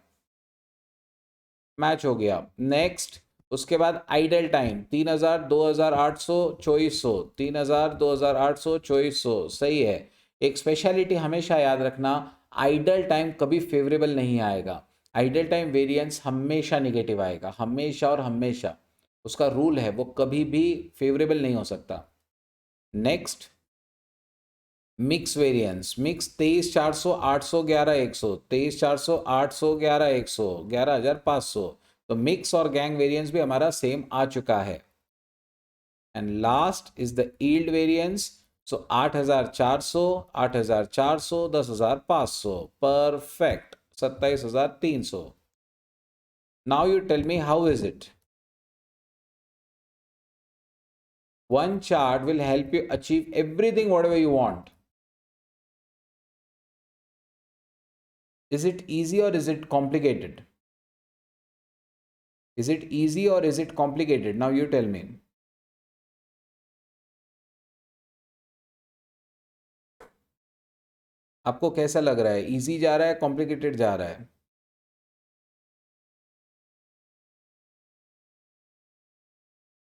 मैच हो गया। नेक्स्ट, उसके बाद आइडल टाइम 3000, 2800, 2400, 3000, 2800, 2400 सही है। एक स्पेशलिटी हमेशा याद रखना, आइडल टाइम कभी फेवरेबल नहीं आएगा, आइडल टाइम वेरिएंस हमेशा निगेटिव आएगा, हमेशा और हमेशा। उसका रूल है, वो कभी भी फेवरेबल नहीं हो सकता। Next, mix variance, mix 23,400, 800, 11,100, 23,400, 800, 11,100, 11,500। तो मिक्स और गैंग वेरिएंस भी हमारा सेम आ चुका है। And last is the yield variance. So 8,400, 8,400, 10,500 perfect, 27,300। Now you tell me how is it? One chart will help you achieve everything whatever you want. Is it easy or is it complicated? Is it easy or is it complicated? Now you tell me. आपको कैसा लग रहा है? Easy जा रहा है, complicated जा रहा है?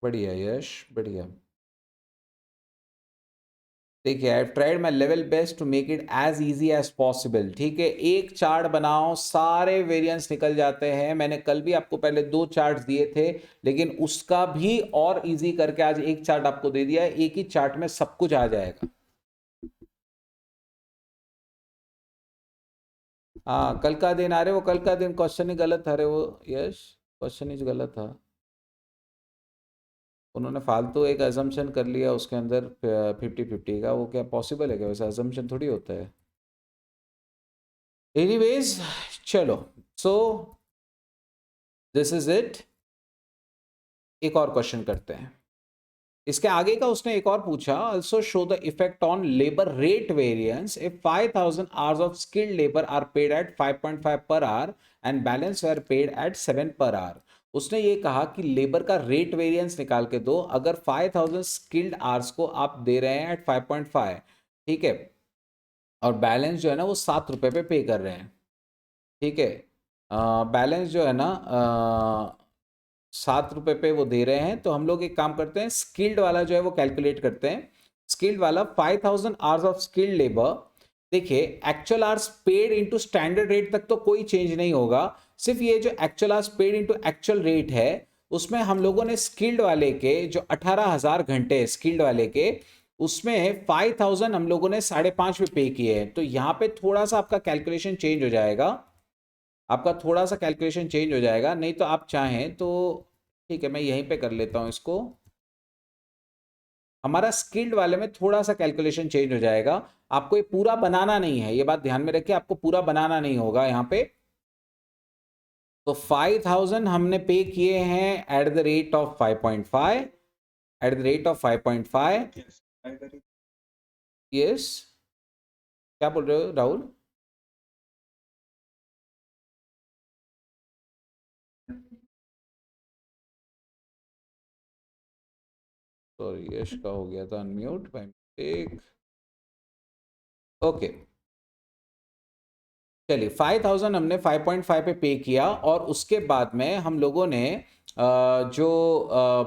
बढ़िया यश, बढ़िया। देखिए, I tried my level best to make it as easy as possible. ठीक है, एक चार्ट बनाओ, सारे वेरिएंस निकल जाते हैं। मैंने कल भी आपको पहले 2 चार्ट दिए थे, लेकिन उसका भी और इजी करके आज एक चार्ट आपको दे दिया है। एक ही चार्ट में सब कुछ आ जाएगा। हाँ कल का दिन, अरे वो कल का दिन क्वेश्चन ही गलत था, अरे वो यस क्वेश्चन ही गलत था। उन्होंने फालतू एक अजम्पशन कर लिया उसके अंदर 50-50 का, वो क्या पॉसिबल है क्या? वैसा अजम्पशन थोड़ी होता है। एनीवेज चलो, सो दिस इज इट। एक और क्वेश्चन करते हैं। इसके आगे का उसने एक और पूछा, also show the effect on labor rate variance if 5000 hours of skilled labor are paid at 5.5 per hour and balance were paid at 7 per hour। उसने ये कहा कि लेबर का रेट वेरिएंस निकाल के दो, अगर 5000 स्किल्ड आवर्स को आप दे रहे हैं एट 5.5, ठीक है, और बैलेंस जो है ना वो 7 रुपए पे पे कर रहे हैं, ठीक है, बैलेंस जो है ना 7 रुपए पे वो दे रहे हैं, तो हम लोग एक काम करते हैं, स्किल्ड वाला जो है वो कैलकुलेट करते हैं। स्किल्ड वाला 5000 आवर्स ऑफ स्किल्ड लेबर, देखिए actual hours paid into standard rate तक तो कोई चेंज नहीं होगा, सिर्फ ये जो actual hours paid into actual rate है, उसमें हम लोगों ने स्किल्ड वाले के जो 18,000 घंटे स्किल्ड वाले के, उसमें 5000 हम लोगों ने 5.5 पे पे किए हैं, तो यहाँ पे थोड़ा सा आपका कैलकुलेशन चेंज हो जाएगा, आपका थोड़ा सा कैलकुलेशन चेंज हो जाएगा, नहीं तो आप चाहें तो ठीक है मैं यहीं पे कर लेता हूं इसको। हमारा स्किल्ड वाले में थोड़ा सा कैलकुलेशन चेंज हो जाएगा, आपको ये पूरा बनाना नहीं है, ये बात ध्यान में रखिए, आपको पूरा बनाना नहीं होगा यहाँ पे। तो 5000 हमने पे किए हैं at the rate of 5.5, at the rate of 5.5। Yes, क्या बोल रहे हो राहुल? सॉरी यश का हो गया था अनम्यूट बाय मिस्टेक। ओके चलिए, 5000 हमने 5.5 पे किया, और उसके बाद में हम लोगों ने जो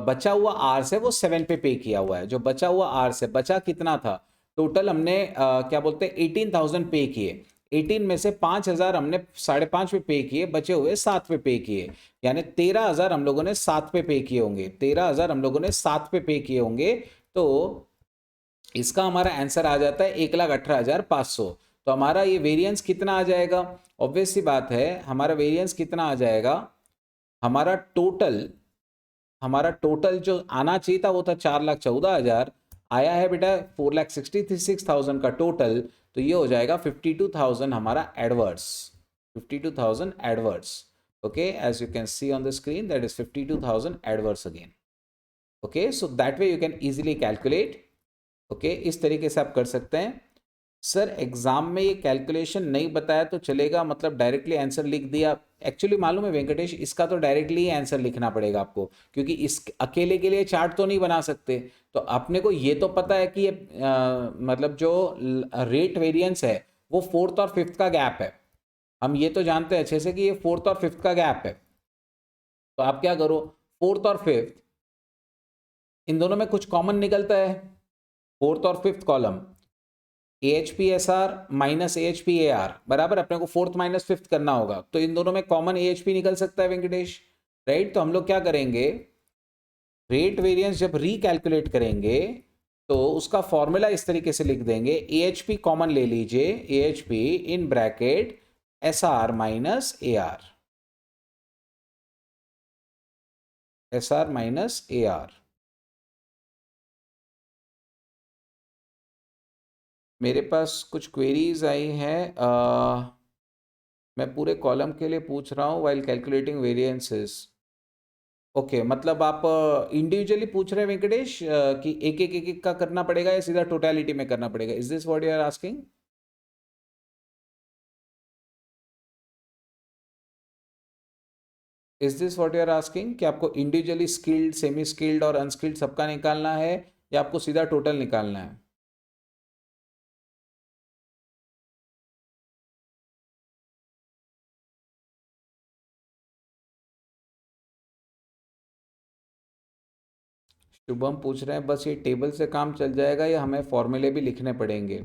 बचा हुआ आर्स है वो 7 पे किया हुआ है। जो बचा हुआ आर्स है, बचा कितना था टोटल, हमने क्या बोलते हैं 18,000 पे किए, 18 में से 5,000 हमने 5.5 पे किए, बचे हुए 7 पे किए, यानी 13,000 हम लोगों ने 7 पे किए होंगे, 13,000 हम लोगों ने 7 पे किए होंगे। तो इसका हमारा आंसर आ जाता है 1,18,500। तो हमारा ये वेरिएंस कितना आ जाएगा? ऑब्वियस सी बात है, हमारा वेरिएंस कितना आ जाएगा, हमारा टोटल जो आना चाहिए था वो था 4,14,000, आया है बेटा 4,66,000 का टोटल, तो ये हो जाएगा 52,000 हमारा adverse, 52,000 adverse. Okay, as you can see on the screen that is 52,000 adverse again. Okay, so that way you can easily calculate. Okay, इस तरीके से आप कर सकते हैं। सर एग्जाम में ये कैलकुलेशन नहीं बताया तो चलेगा, मतलब डायरेक्टली आंसर लिख दिया? एक्चुअली मालूम है वेंकटेश, इसका तो डायरेक्टली ही आंसर लिखना पड़ेगा आपको, क्योंकि इस अकेले के लिए चार्ट तो नहीं बना सकते। तो अपने को ये तो पता है कि ये मतलब जो रेट वेरिएंस है वो फोर्थ और फिफ्थ का गैप है, हम ये तो जानते हैं अच्छे से कि ये फोर्थ और फिफ्थ का गैप है। तो आप क्या करो, फोर्थ और फिफ्थ इन दोनों में कुछ कॉमन निकलता है, फोर्थ और fifth column A H P S R minus A H P A are बराबर, अपने को फोर्थ माइनस फिफ्थ करना होगा, तो इन दोनों में कॉमन ए एच पी निकल सकता है वेंकटेश, राइट? तो हम लोग क्या करेंगे, रेट वेरिएंस जब रिकैलकुलेट करेंगे तो उसका फॉर्मूला इस तरीके से लिख देंगे, ए एच पी कॉमन ले लीजिए, ए H P in bracket S R minus A R, S R minus A R. मेरे पास कुछ क्वेरीज आई हैं, मैं पूरे कॉलम के लिए पूछ रहा हूँ वाइल कैलकुलेटिंग वेरिएंसेस। ओके, मतलब आप इंडिविजुअली पूछ रहे हैं वेंकटेश, कि एक एक का करना पड़ेगा या सीधा टोटलिटी में करना पड़ेगा? Is this what you are asking? Is this what you are asking कि आपको इंडिविजुअली स्किल्ड, सेमी स्किल्ड और अनस्किल्ड सबका निकालना है, या आपको सीधा टोटल निकालना है? शुभम पूछ रहे हैं बस ये टेबल से काम चल जाएगा या हमें फॉर्मूले भी लिखने पड़ेंगे?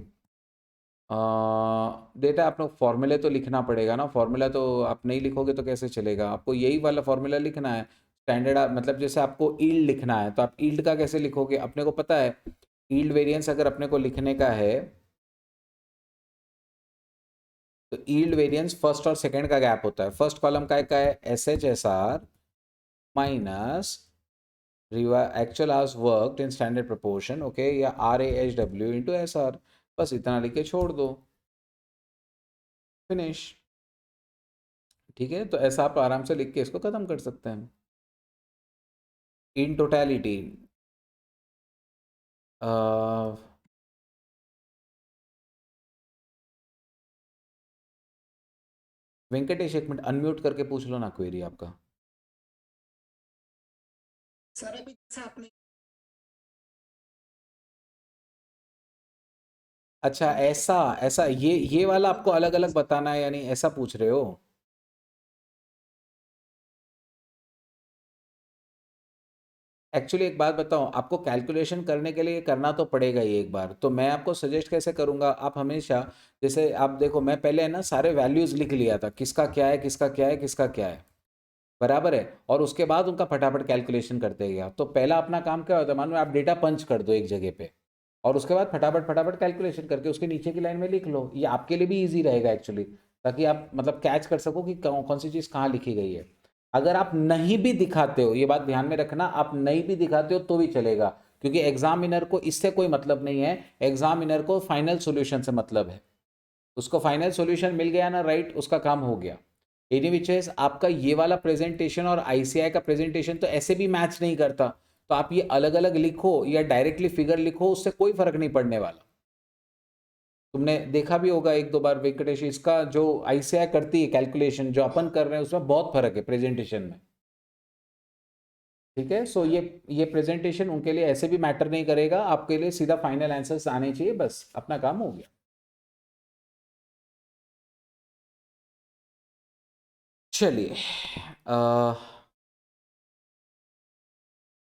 डेटा आप लोग फॉर्मूले तो लिखना पड़ेगा ना, फॉर्मूला तो आप नहीं लिखोगे तो कैसे चलेगा? आपको यही वाला फॉर्मूला लिखना है स्टैंडर्ड, मतलब जैसे आपको ईल्ड लिखना है तो आप ईल्ड का कैसे लिखोगे? अपने को पता है ईल्ड वेरिएंस अगर अपने को लिखने का है तो यील्ड वेरिएंस फर्स्ट और सेकंड का गैप होता है। फर्स्ट कॉलम का है S H S R minus actual hours worked in standard proportion, okay, या R A H W into S R. बस इतना लिख के छोड़ दो, फिनिश। ठीक है, तो ऐसा आप आराम से लिख के इसको खत्म कर सकते हैं। इन टोटलिटी वेंकटेश एक मिनट अनम्यूट करके पूछ लो ना क्वेरी आपका। सर अभी जैसे आपने अच्छा, ऐसा ऐसा ये वाला आपको अलग अलग बताना है, यानी ऐसा पूछ रहे हो? एक्चुअली एक बात बताऊं आपको, कैलकुलेशन करने के लिए करना तो पड़ेगा ही एक बार। तो मैं आपको सजेस्ट कैसे करूंगा, आप हमेशा जैसे आप देखो, मैं पहले है ना सारे वैल्यूज लिख लिया था, किसका क्या है किसका क्या है किसका क्या है, बराबर है, और उसके बाद उनका फटाफट कैलकुलेशन करते गया। तो पहला अपना काम क्या होता है, मान लो आप डेटा पंच कर दो एक जगह पे, और उसके बाद फटाफट फटाफट कैलकुलेशन करके उसके नीचे की लाइन में लिख लो। ये आपके लिए भी ईजी रहेगा एक्चुअली, ताकि आप मतलब कैच कर सको कि कौन सी चीज़ कहाँ लिखी गई है। अगर आप नहीं भी दिखाते हो, ये बात ध्यान में रखना, आप नहीं भी दिखाते हो तो भी चलेगा, क्योंकि एग्जामिनर को इससे कोई मतलब नहीं है। एग्जामिनर को फाइनल सॉल्यूशन से मतलब है। उसको फाइनल सॉल्यूशन मिल गया ना, राइट, उसका काम हो गया। एनी विच इज आपका ये वाला प्रेजेंटेशन और आईसीआई का प्रेजेंटेशन तो ऐसे भी मैच नहीं करता। तो आप ये अलग अलग लिखो या डायरेक्टली फिगर लिखो, उससे कोई फर्क नहीं पड़ने वाला। तुमने देखा भी होगा एक दो बार वेंकटेश, इसका जो आईसीआई करती है कैलकुलेशन, जो अपन कर रहे हैं उसमें बहुत फर्क है प्रेजेंटेशन में। ठीक है, सो ये प्रेजेंटेशन उनके लिए ऐसे भी मैटर नहीं करेगा, आपके लिए सीधा फाइनल आंसर्स आने चाहिए, बस अपना काम हो गया। चलिए,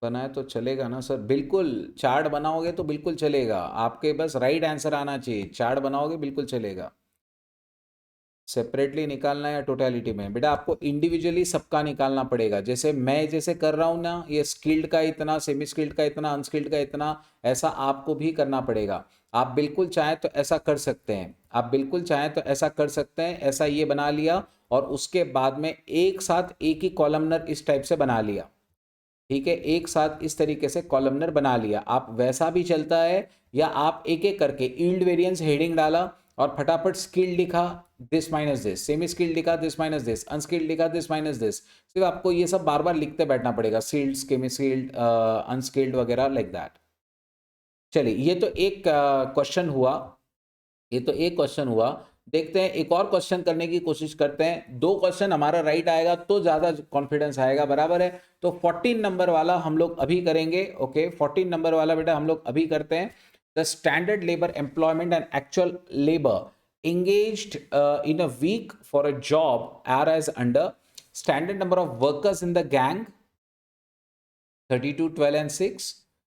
बनाए तो चलेगा ना सर? बिल्कुल, चार्ट बनाओगे तो बिल्कुल चलेगा, आपके बस राइट आंसर आना चाहिए। चार्ट बनाओगे बिल्कुल चलेगा। सेपरेटली निकालना है या टोटलिटी में? बेटा आपको इंडिविजुअली सबका निकालना पड़ेगा। जैसे मैं जैसे कर रहा हूँ ना, ये स्किल्ड का इतना, सेमी स्किल्ड का इतना, अनस्किल्ड का इतना, ऐसा आपको भी करना पड़ेगा। आप बिल्कुल चाहें तो ऐसा कर सकते हैं, आप बिल्कुल चाहें तो ऐसा कर सकते हैं। ऐसा ये बना लिया, और उसके बाद में एक साथ एक ही कॉलमनर इस टाइप से बना लिया। ठीक है, एक साथ इस तरीके से कॉलमनर बना लिया। आप वैसा भी चलता है, या आप एक एक करके यील्ड वेरिएंस हेडिंग डाला और फटाफट स्किल्ड लिखा, this minus this, semi skilled लिखा, दिस माइनस दिस, अनस्किल्ड लिखा, दिस माइनस दिस। सिर्फ आपको ये सब बार बार लिखते बैठना पड़ेगा, स्किल्ड, सेमी स्किल्ड, अनस्किल्ड वगैरह, लाइक दैट। चलिए, ये तो एक क्वेश्चन हुआ, ये तो एक क्वेश्चन हुआ। देखते हैं एक और क्वेश्चन करने की कोशिश करते हैं। दो क्वेश्चन हमारा राइट आएगा तो ज्यादा कॉन्फिडेंस आएगा, बराबर है। तो 14 नंबर वाला हम लोग अभी करेंगे। ओके, 14 नंबर वाला बेटा हम लोग अभी करते हैं। The standard labour employment and actual labour engaged in a week for a job are as under: standard number of workers in the gang 32, 12 and 6,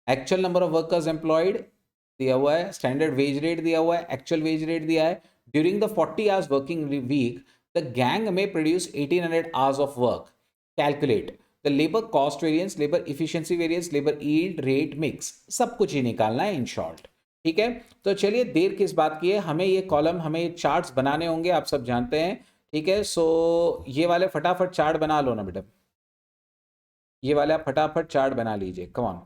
actual number of workers employed दिया हुआ है, स्टैंडर्ड वेज रेट दिया हुआ है, actual veg rate दिया है। During the 40 hours working week the gang में produce 1800 hours of work. Calculate the labour cost variance, labour efficiency variance, labour yield rate mix. सब कुछ ही निकालना है इन शॉर्ट। ठीक है, तो चलिए देर किस बात की है, हमें ये कॉलम, हमें ये चार्ट्स बनाने होंगे, आप सब जानते हैं। ठीक है, सो ये वाले फटाफट चार्ट बना लो ना बेटा, ये वाले आप फटाफट चार्ट बना लीजिए, कम ऑन।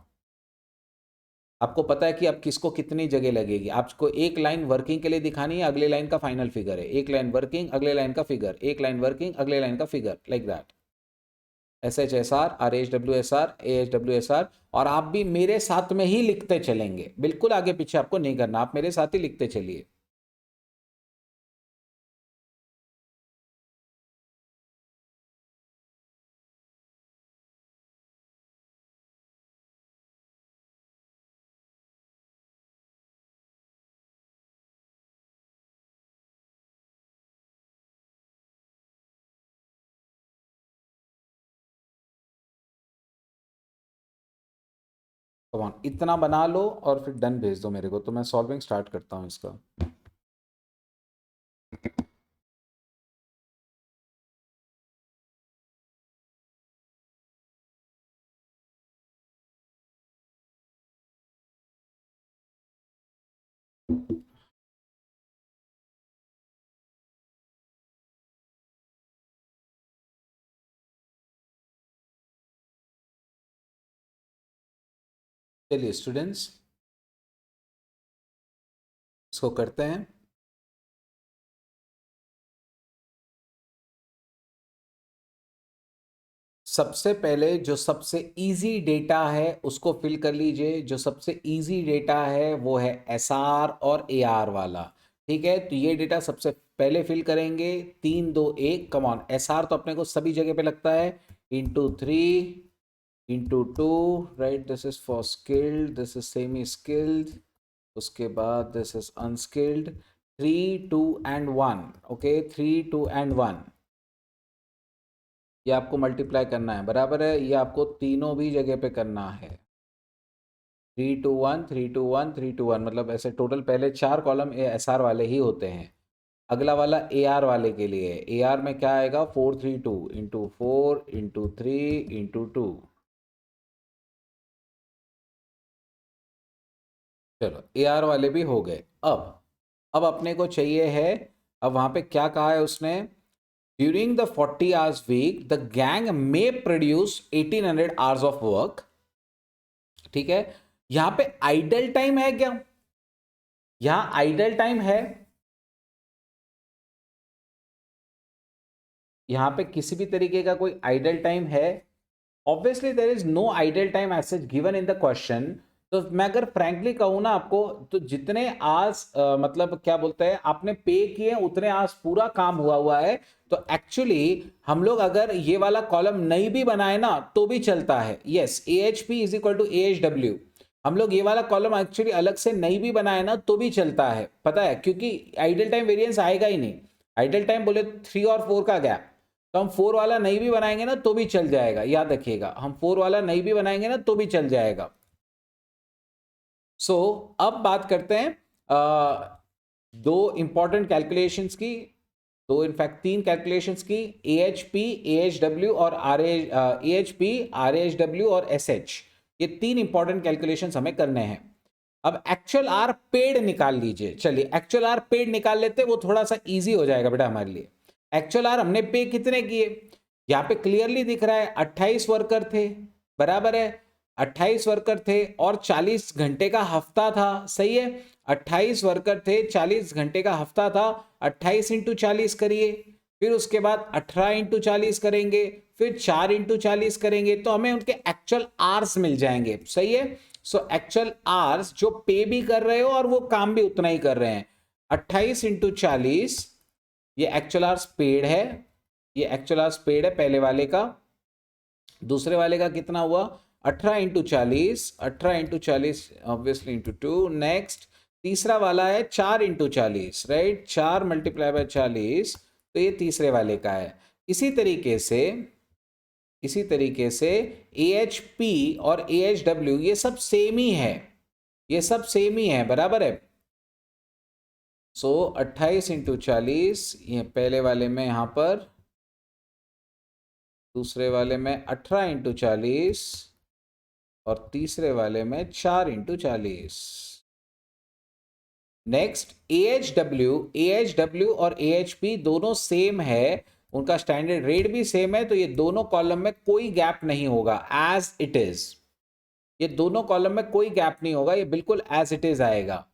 आपको पता है कि अब किसको कितनी जगह लगेगी। आपको एक लाइन वर्किंग के लिए दिखानी है, अगले लाइन का फाइनल फिगर है, एक लाइन वर्किंग, अगले लाइन का फिगर, एक लाइन वर्किंग, अगले लाइन का figure, like that. S H S R, R H W S R, A H W S R. और आप भी मेरे साथ में ही लिखते चलेंगे, बिल्कुल आगे पीछे आपको नहीं करना, आप मेरे साथ ही लिखते चलिए। कम ऑन, इतना बना लो और फिर डन भेज दो मेरे को, तो मैं सॉल्विंग स्टार्ट करता हूँ इसका। चलिए स्टूडेंट्स, इसको करते हैं। सबसे पहले जो सबसे इजी डेटा है उसको फिल कर लीजिए। जो सबसे इजी डेटा है वो है एसआर और एआर वाला। ठीक है, तो ये डेटा सबसे पहले फिल करेंगे। 3 2 1 कम ऑन। एसआर तो अपने को सभी जगह पे लगता है, *3 *2, right. This is for skilled, this is semi skilled, उसके बाद this is unskilled. 3 2 and 1, okay, 3 2 and 1 ये आपको मल्टीप्लाई करना है, बराबर है। ये आपको तीनों भी जगह पे करना है। 3 2 1 3 2 1 3 2 1, मतलब ऐसे टोटल पहले 4 कॉलम एसआर वाले ही होते हैं। अगला वाला एआर वाले के लिए, एआर में क्या आएगा, 4 3 2 * 4 * 3 * 2। चलो एआर वाले भी हो गए। अब अपने को चाहिए है, अब वहां पे क्या कहा है उसने, during the 40 hours week the gang में प्रोड्यूस 1800 hours ऑफ वर्क। ठीक है, यहां पे आइडल टाइम है क्या? यहां आइडल टाइम है? यहां पे किसी भी तरीके का कोई आइडल टाइम है? Obviously there is no idle time as such given in the question. तो मैं अगर फ्रैंकली कहूं ना आपको, तो जितने आज मतलब क्या बोलते हैं आपने पे किए उतने आज पूरा काम हुआ हुआ है। तो एक्चुअली हम लोग अगर ये वाला कॉलम नहीं भी बनाए ना तो भी चलता है। Yes, A H P is equal to A H W. हम लोग ये वाला कॉलम एक्चुअली अलग से नहीं भी बनाए ना तो भी चलता है, पता है, क्योंकि आइडल टाइम वेरिएंस आएगा ही नहीं। आइडल टाइम बोले 3 और 4 का गैप, तो हम 4 वाला नहीं भी बनाएंगे ना तो भी चल जाएगा। याद रखिएगा, हम 4 वाला नहीं भी बनाएंगे ना तो भी चल जाएगा। अब बात करते हैं दो इंपॉर्टेंट कैलकुलेशंस की, दो इनफैक्ट 3 कैलकुलेशंस की, AHP AHW और AHP RAHW और SH। ये 3 इंपॉर्टेंट कैलकुलेशंस हमें करने हैं। अब एक्चुअल आर पेड निकाल लीजिए। चलिए एक्चुअल आर पेड निकाल लेते, वो थोड़ा सा इजी हो जाएगा बेटा हमारे लिए। एक्चुअल आर हमने पे कितने किए, यहाँ पे क्लियरली दिख रहा है 28 वर्कर थे, बराबर है। 28 वर्कर थे और 40 घंटे का हफ्ता था, सही है। 28 वर्कर थे, 40 घंटे का हफ्ता था। 28 × 40 करिए, फिर उसके बाद 18 × 40 करेंगे, फिर 4 × 40 करेंगे, तो हमें उनके एक्चुअल आर्स मिल जाएंगे, सही है। सो एक्चुअल आर्स जो पे भी कर रहे हो और वो काम भी उतना ही कर रहे हैं। 28 × 40 ये एक्चुअल आवर्स पेड है, ये एक्चुअल आवर्स पेड है पहले वाले का। दूसरे वाले का कितना हुआ, 18 × 40, 18 × 40 ऑब्वियसली इंटू 2। नेक्स्ट तीसरा वाला है 4 × 40, राइट, 4 × 40, तो ये तीसरे वाले का है। इसी तरीके से AHP और AHW ये सब सेम ही है, ये सब सेम ही है, बराबर है। 28 × 40 ये पहले वाले में, यहां पर दूसरे वाले में 18 × 40 और तीसरे वाले में 4 × 40। नेक्स्ट AHW और AHP दोनों सेम है, उनका स्टैंडर्ड रेट भी सेम है, तो ये दोनों कॉलम में कोई गैप नहीं होगा, एज इट इज। ये दोनों कॉलम में कोई गैप नहीं होगा, ये बिल्कुल एज इट इज आएगा।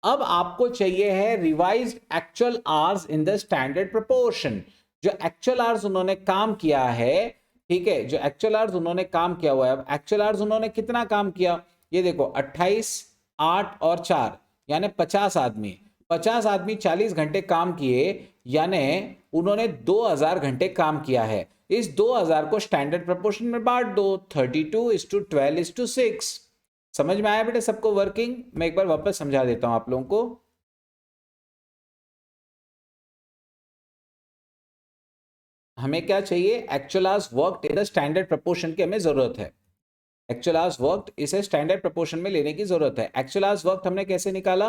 अब आपको चाहिए है revised actual hours in the standard proportion. जो एक्चुअल आवर्स उन्होंने काम किया है, ठीक है, जो एक्चुअल आवर्स उन्होंने काम किया हुआ है। अब एक्चुअल आवर्स उन्होंने कितना काम किया, ये देखो 28 8 और 4 यानी 50 आदमी। 50 आदमी 40 घंटे काम किए, यानी उन्होंने 2000 घंटे काम किया है। इस 2000 को स्टैंडर्ड प्रोपोर्शन में बांट दो, 32:12:6। समझ में आया बेटे सबको वर्किंग? मैं एक बार वापस समझा देता हूं आप लोगों को। हमें क्या चाहिए, actual hours worked in the standard proportion की हमें जरूरत है। एक्चुअल आवर्स वर्कड इसे स्टैंडर्ड प्रोपोर्शन में लेने की जरूरत है। एक्चुअल आवर्स वर्कड हमने कैसे निकाला,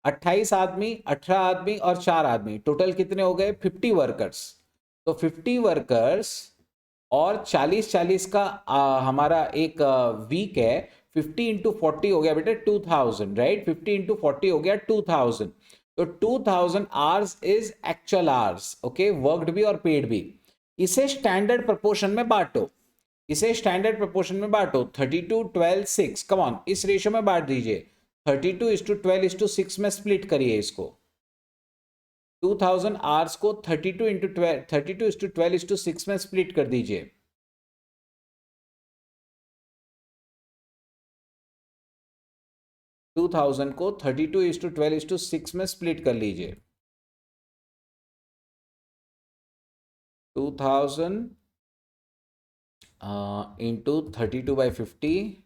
28 आदमी, 18 आदमी और 4 आदमी, टोटल कितने हो गए, 50 वर्कर्स। तो 50 वर्कर्स और 40-40 का हमारा एक वीक है। 50 × 40 हो गया बेटे 2000, राइट। 50 × 40 हो गया 2000। तो 2000 hours is actual hours, okay, worked भी और पेड भी। इसे स्टैंडर्ड प्रोपोर्शन में बांटो। इसे स्टैंडर्ड प्रोपोर्शन में बांटो, 32 12 6, कम ऑन इस रेशियो में बांट दीजिए, 32:12:6 में स्प्लिट करिए इसको, 2000 आवर्स को 32:12:6 में स्प्लिट कर दीजिए, 2000 को 32:12:6 में स्प्लिट कर लीजिए, 2000 इंटू 32/50,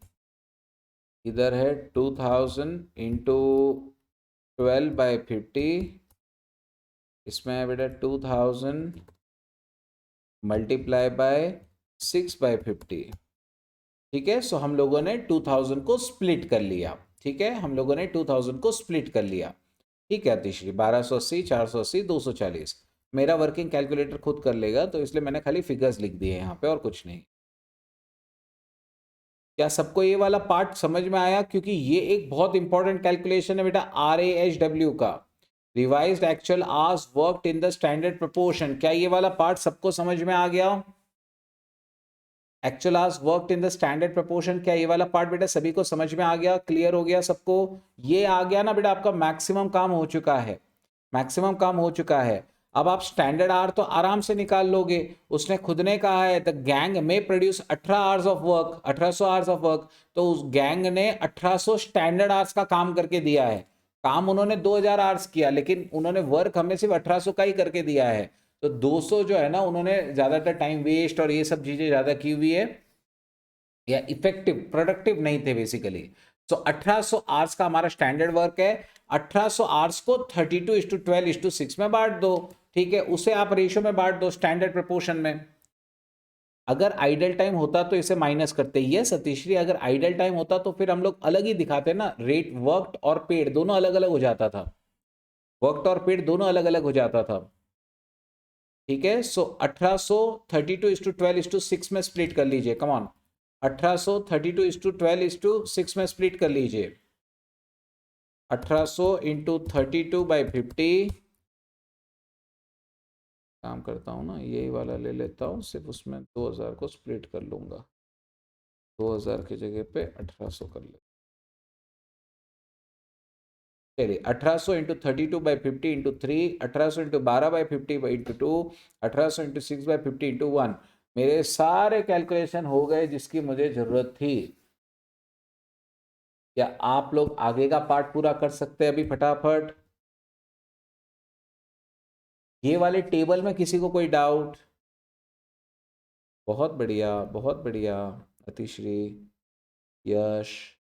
इधर है 2000 इंटू 12/50, इसमें है बेटा 2000 मल्टीप्लाई बाय 6/50। ठीक है, सो हम लोगों ने 2000 को स्प्लिट कर लिया। ठीक है, हम लोगों ने 2000 को स्प्लिट कर लिया। ठीक है अतिश्री, 1280, 480, 240। मेरा वर्किंग कैलकुलेटर खुद कर लेगा, तो इसलिए मैंने खाली फिगर्स लिख दिए यहाँ पे और कुछ नहीं। क्या सबको ये वाला पार्ट समझ में आया? क्योंकि ये एक बहुत इंपॉर्टेंट कैलकुलेशन है बेटा, RAHW का, revised actual hours worked in the standard proportion. क्या ये वाला पार्ट सबको समझ में आ गया? Actual hours worked in the standard proportion, क्या ये वाला पार्ट बेटा सभी को समझ में आ गया? क्लियर हो गया सबको? ये आ गया ना बेटा, आपका मैक्सिमम काम हो चुका है, मैक्सिमम काम हो चुका है। अब आप स्टैंडर्ड आवर तो आराम से निकाल लोगे, उसने खुद ने कहा है द गैंग में produce 18 hours of work, 1800 hours of work, तो उस गैंग ने 1800 स्टैंडर्ड आवर्स का काम करके दिया है। काम उन्होंने 2000 आवर्स किया, लेकिन उन्होंने वर्क हमें सिर्फ 1800 का ही करके दिया है। तो 200 जो है ना, उन्होंने ज्यादातर टाइम वेस्ट और ये सब चीजें ज्यादा की हुई है, या इफेक्टिव प्रोडक्टिव नहीं थे बेसिकली। सो 1800 आवर्स का हमारा स्टैंडर्ड वर्क है, 1800 आवर्स को 32:12:6 में बांट दो। ठीक है, उसे आप रेशियो में बांट दो स्टैंडर्ड प्रोपोर्शन में। अगर आइडल टाइम होता तो इसे माइनस करते, ये सतीश्री अगर आइडल टाइम होता तो फिर हम लोग अलग ही दिखाते ना, रेट वर्कड और पेड दोनों अलग अलग हो जाता था, वर्कड और पेड दोनों अलग अलग हो जाता था। ठीक है, सो 1800 32:12:6 में स्प्लिट कर लीजिए, कम ऑन, 1800 32:12:6 में स्प्लिट कर लीजिए, 1800 इंटू 32/50, काम करता हूँ ना, यही वाला ले लेता हूँ, सिर्फ उसमें 2000 को स्प्लिट कर लूंगा, 2000 की जगह पे 1800 कर ले। चलिए 1800 into 32/50 into 3, 1800 into 12/50 into 2, 1800 into 6/50 into 1। मेरे सारे कैलकुलेशन हो गए जिसकी मुझे जरूरत थी। क्या आप लोग आगे का पार्ट पूरा कर सकते हैं अभी फटाफट? ये वाले टेबल में किसी को कोई डाउट? बहुत बढ़िया, बहुत बढ़िया अतिश्री, यश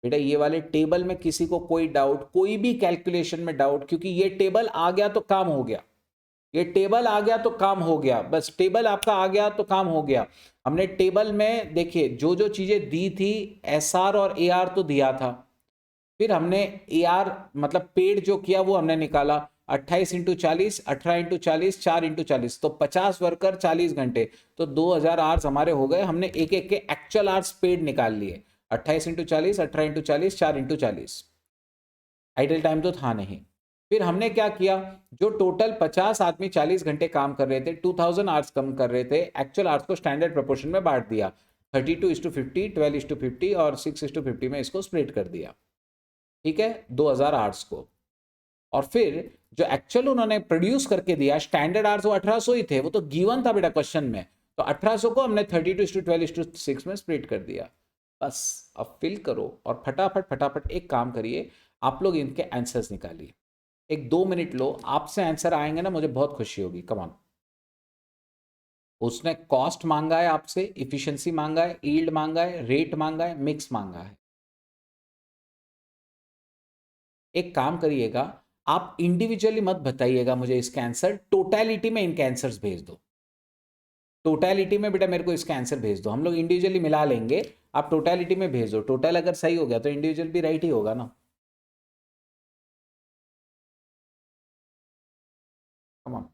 बेटा, ये वाले टेबल में किसी को कोई डाउट, कोई भी कैलकुलेशन में डाउट? क्योंकि ये टेबल आ गया तो काम हो गया, ये टेबल आ गया तो काम हो गया, बस टेबल आपका आ गया तो काम हो गया। हमने टेबल में देखिए जो जो चीजें दी थी, SR और AR तो दिया था, फिर हमने AR मतलब पेड जो किया वो हमने निकाला, 28x40, 18x40, 4x40, तो 50 वर्कर 40 घंटे, तो 2000 आवर्स हमारे हो गए। हमने एक एक के एक्चुअल आवर्स पेड निकाल लिए, 28x40, 18x40, 4x40, idle time तो था नहीं। फिर हमने क्या किया, जो टोटल 50 आदमी 40 घंटे काम कर रहे थे, 2000 आवर्स कम कर रहे थे, एक्चुअल आवर्स को स्टैंडर्ड प्रोपोर्शन में बांट दिया, 32:50, 12:50 और 6:50 में इसको स्प्लिट कर दिया। ठीक है, 2000 आवर्स को। और फिर जो एक्चुअल उन्होंने प्रोड्यूस करके दिया स्टैंडर्ड आवर्स, वो 1800 ही थे, वो तो गिवन था बेटा क्वेश्चन में, तो 1800 को हमने 32:12:6 में स्प्लिट कर दिया। बस अब फिल करो और फटाफट फटाफट एक काम करिए, आप लोग इनके आंसर्स निकालिए, एक 2 मिनट लो, आपसे आंसर आएंगे ना मुझे बहुत खुशी होगी। कम ऑन, उसने कॉस्ट मांगा है आपसे, इफिशिएंसी मांगा है, यील्ड मांगा है, रेट मांगा है, मिक्स मांगा है। एक काम करिएगा, आप इंडिविजुअली मत बताइएगा मुझे इसके आंसर, टोटलिटी में इनके आंसर्स भेज दो, टोटलिटी में बेटा मेरे को इसका आंसर भेज दो, हम लोग इंडिविजुअली मिला लेंगे, आप टोटलिटी में भेज दो, टोटल अगर सही हो गया तो इंडिविजुअल भी राइट ही होगा ना। Come on.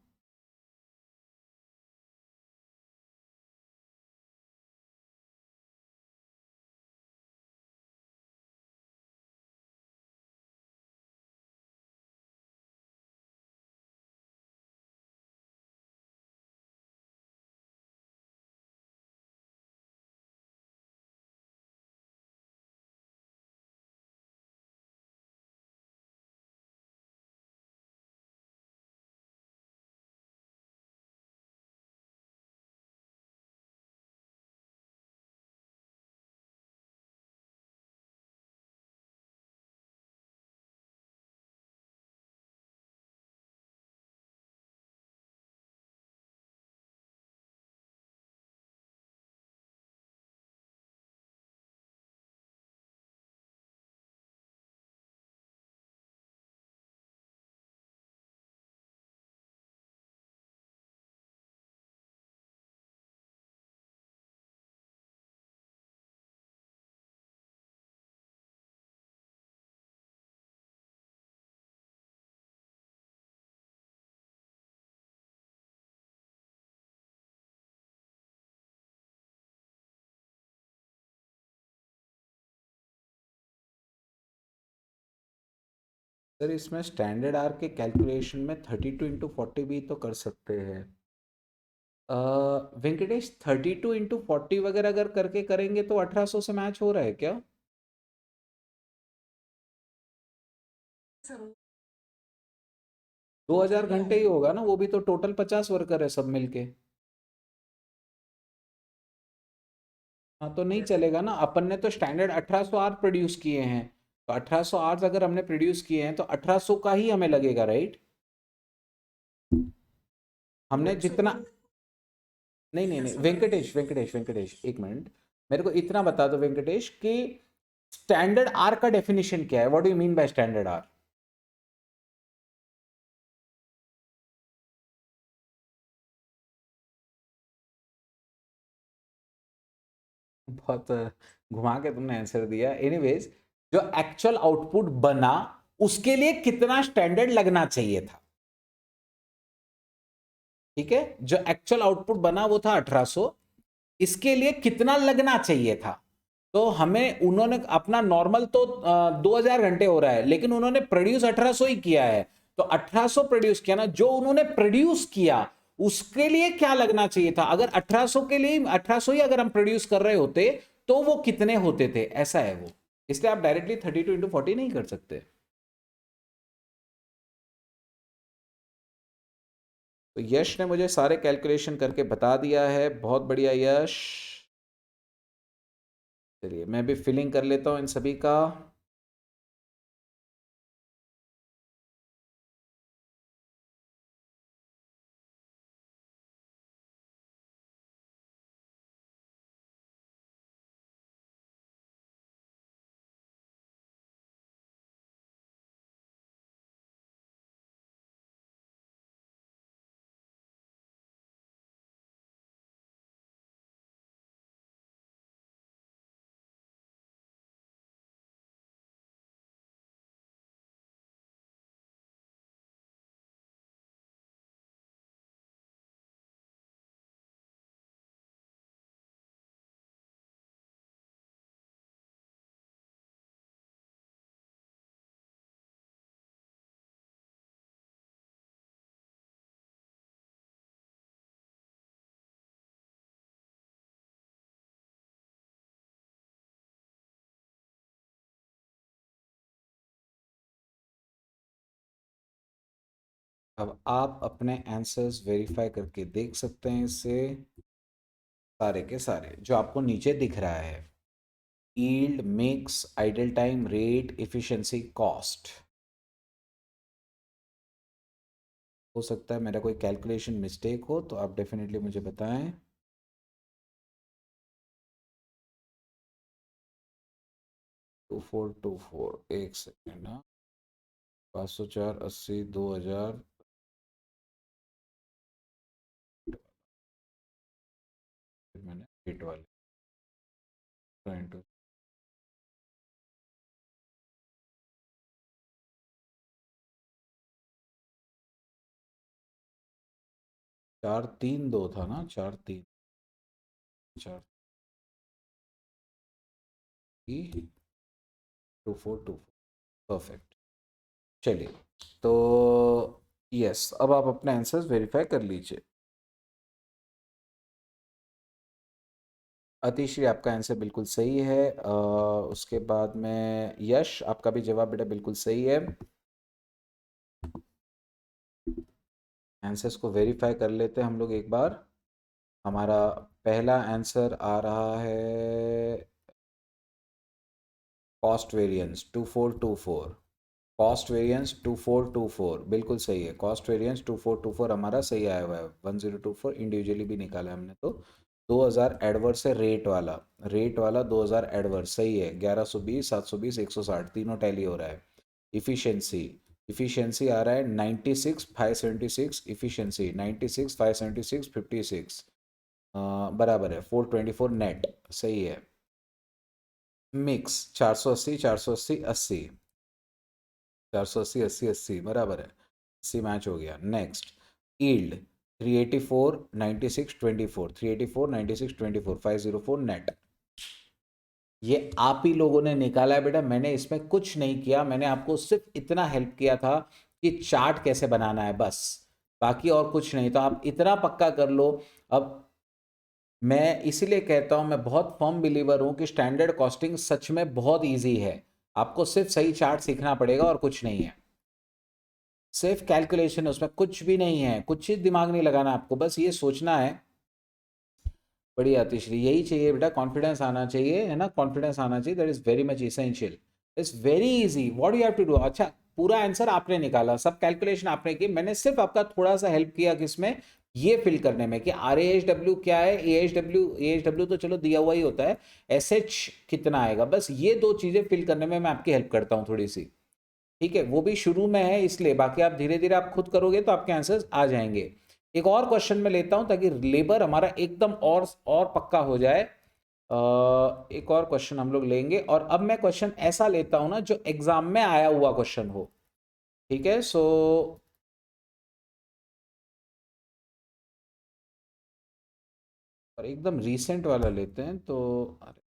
सर इसमें स्टैंडर्ड आर के कैलकुलेशन में 32 × 40 भी तो कर सकते हैं। वेंकटेश 32 × 40 वगैरह अगर करके करेंगे तो 1800 से मैच हो रहा है क्या? सर 2000 घंटे ही होगा ना, वो भी तो टोटल 50 वर्कर है सब मिलके। हाँ तो नहीं चलेगा ना, अपन ने तो स्टैंडर्ड 1800 आर प्रोड्यूस किए हैं, तो 1800 आर्स अगर हमने प्रोड्यूस किए हैं तो 1800 का ही हमें लगेगा, राइट? हमने जितना, नहीं नहीं नहीं वेंकटेश वेंकटेश वेंकटेश एक मिनट, मेरे को इतना बता दो वेंकटेश कि स्टैंडर्ड आर का डेफिनेशन क्या है, what do you mean by standard hours? बहुत घुमा के तुमने आंसर दिया। एनीवेज, जो एक्चुअल आउटपुट बना उसके लिए कितना स्टैंडर्ड लगना चाहिए था, ठीक है? जो एक्चुअल आउटपुट बना वो था 1800, इसके लिए कितना लगना चाहिए था? तो हमें उन्होंने अपना नॉर्मल तो 2000 घंटे हो रहा है, लेकिन उन्होंने प्रोड्यूस 1800 ही किया है, तो 1800 प्रोड्यूस किया ना, जो उन्होंने प्रोड्यूस किया उसके लिए क्या लगना चाहिए था? अगर 1800 के लिए 1800 ही अगर हम प्रोड्यूस कर रहे होते तो वो कितने होते थे, ऐसा है वो। इसलिए आप डायरेक्टली 32 × 40 नहीं कर सकते। तो यश ने मुझे सारे कैलकुलेशन करके बता दिया है, बहुत बढ़िया यश। चलिए मैं भी फिलिंग कर लेता हूं इन सभी का। अब आप अपने आंसर्स वेरीफाई करके देख सकते हैं इससे, सारे के सारे जो आपको नीचे दिख रहा है, yield, mix, idle time, rate, efficiency, cost. हो सकता है मेरा कोई कैलकुलेशन मिस्टेक हो तो आप डेफिनेटली मुझे बताएं। 2424 एक सेकेंड ना, 504 80 2000, मैंने रेट वाले टू 432 था ना, 43 4 2424, परफेक्ट। चलिए, तो यस, अब आप अपने आंसर्स वेरीफाई कर लीजिए। अतिश्री आपका आंसर बिल्कुल सही है। उसके बाद में यश आपका भी जवाब बेटा बिल्कुल सही है। आंसर्स को वेरीफाई कर लेते हैं हम लोग एक बार। हमारा पहला आंसर आ रहा है कॉस्ट वेरिएंस 2424, कॉस्ट वेरिएंस 2424 बिल्कुल सही है। कॉस्ट वेरिएंस 2424 हमारा सही आया हुआ है। 1024 इंडिविजुअली भी निकाला है हमने, तो 2000 एडवर्स है, रेट वाला 2000 एडवर्स सही है। 1120 720 160 तीनों टैली हो रहा है। इफिशिएंसी, इफिशिएंसी आ रहा है 96 576, इफिशिएंसी 96 576 56, बराबर है 424 नेट, सही है। मिक्स 480 480 80, 480 80 80 बराबर है, 80 मैच हो गया। Next, yield 384 96 24, 384 96 24 504 net. ये आप ही लोगों ने निकाला है बेटा, मैंने इसमें कुछ नहीं किया, मैंने आपको सिर्फ इतना हेल्प किया था कि चार्ट कैसे बनाना है बस, बाकी और कुछ नहीं। तो आप इतना पक्का कर लो। अब मैं इसीलिए कहता हूं, मैं बहुत फर्म बिलीवर हूं कि स्टैंडर्ड कॉस्टिंग सच में बहुत इजी है। आपको सिर्फ सही चार्ट सीखना पड़ेगा और कुछ नहीं है, सिर्फ कैलकुलेशन है, उसमें कुछ भी नहीं है, कुछ चीज दिमाग नहीं लगाना आपको, बस ये सोचना है। बढ़िया तीसरी, यही चाहिए बेटा, कॉन्फिडेंस आना चाहिए, है ना, कॉन्फिडेंस आना चाहिए, that is very much essential. It's very easy, what you have to do. अच्छा, पूरा आंसर आपने निकाला, सब कैलकुलेशन आपने की, मैंने सिर्फ आपका थोड़ा सा हेल्प किया किसमें, ये फिल करने में कि आर एच डब्ल्यू क्या है, ए एच डब्ल्यू तो चलो दिया हुआ ही होता है, एस एच कितना आएगा, बस ये दो चीजें फिल करने में मैं आपकी हेल्प करता हूँ थोड़ी सी। ठीक है, वो भी शुरू में है इसलिए, बाकी आप धीरे धीरे आप खुद करोगे तो आपके आंसर्स आ जाएंगे। एक और क्वेश्चन में लेता हूं ताकि लेबर हमारा एकदम और पक्का हो जाए। एक और क्वेश्चन हम लोग लेंगे, और अब मैं क्वेश्चन ऐसा लेता हूं ना जो एग्जाम में आया हुआ क्वेश्चन हो। ठीक है, सो और एकदम रीसेंट वाला लेते हैं तो, अरे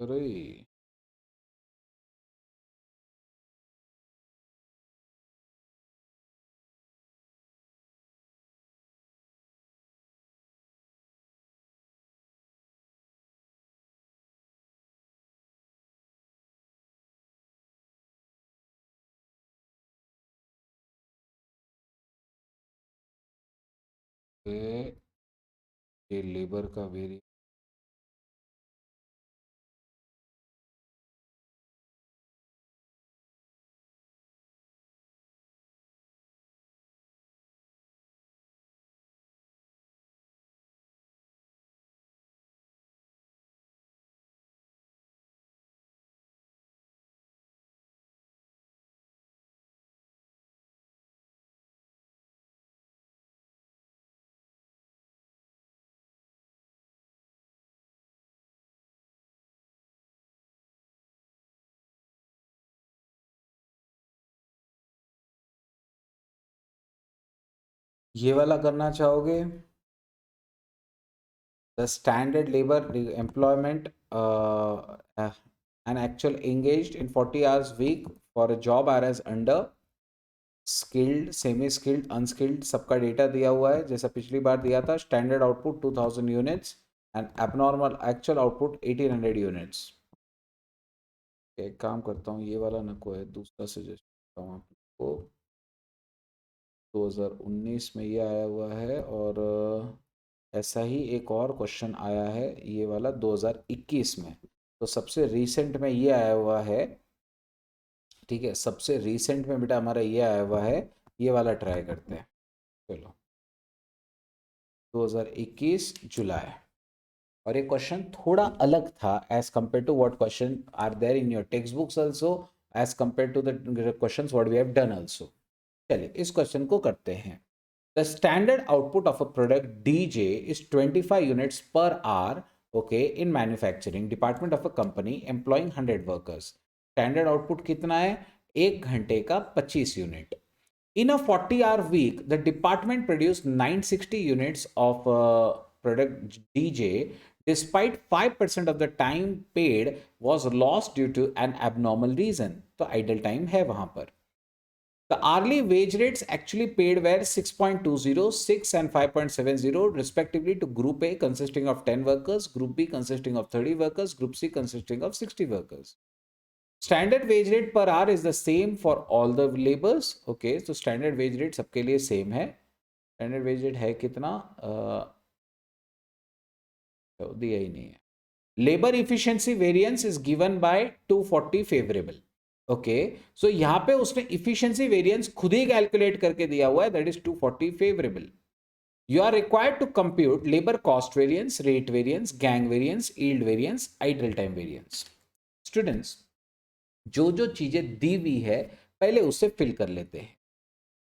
अरे ये लेबर का वेरी, ये वाला करना चाहोगे? The standard labor employment, an actual engaged in 40 hours week for a job are as under skilled, semi skilled, unskilled, सबका डेटा दिया हुआ है जैसा पिछली बार दिया था। Standard output 2000 units and abnormal actual output 1800 units. एक काम करता हूँ, ये वाला नको है, दूसरा सजेस्ट करता हूँ आपको। 2019 में ये आया हुआ है, और ऐसा ही एक और क्वेश्चन आया है ये वाला 2021 में। तो सबसे रीसेंट में ये आया हुआ है। ठीक है, सबसे रीसेंट में बेटा हमारा ये आया हुआ है, ये वाला ट्राई करते हैं। चलो, 2021 जुलाई। और ये क्वेश्चन थोड़ा अलग था as compare to what question are there in your text books also, as compare to the questions what we have done also. चलिए इस क्वेश्चन को करते हैं। The standard output of a product DJ is 25 units per hour, okay, in manufacturing department of a company employing 100 workers. Standard output कितना है? एक घंटे का 25 unit. In a 40-hour week, the department produced 960 units of product DJ, despite 5% of the time paid was lost due to an abnormal reason. तो idle time है वहां पर। The hourly wage rates actually paid were 6.20, 6 and 5.70 respectively to Group A consisting of 10 workers, Group B consisting of 30 workers, Group C consisting of 60 workers. Standard wage rate per hour is the same for all the labors. Okay, so standard wage rate सबके लिए same है. Standard wage rate है कितना? तो दिया ही नहीं है। Labour efficiency variance is given by 240 favourable. Okay, so यहां पे उसने इफिशिएंसी वेरिएंस खुद ही कैलकुलेट करके दिया हुआ है, that is 240 favourable. You are required to compute labor cost variance, rate variance, gang variance, yield variance, idle time variance. Students, जो जो चीजें दी हुई है पहले उससे फिल कर लेते हैं।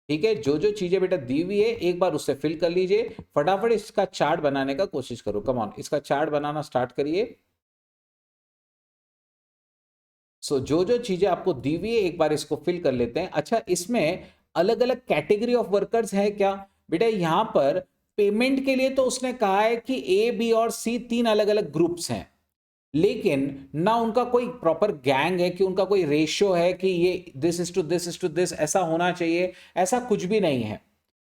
ठीक है, जो जो चीजें बेटा दी हुई है एक बार उससे फिल कर लीजिए। फटाफट इसका चार्ट बनाने का कोशिश करो। कम ऑन, इसका चार्ट बनाना स्टार्ट करिए। जो जो चीजें आपको दी हुई है एक बार इसको फिल कर लेते हैं। अच्छा, इसमें अलग अलग कैटेगरी ऑफ वर्कर्स है क्या बेटा? यहां पर पेमेंट के लिए तो उसने कहा है कि ए, बी और सी तीन अलग अलग ग्रुप्स हैं, लेकिन ना उनका कोई प्रॉपर गैंग है कि उनका कोई रेशियो है कि ये this is to this is to this ऐसा होना चाहिए, ऐसा कुछ भी नहीं है।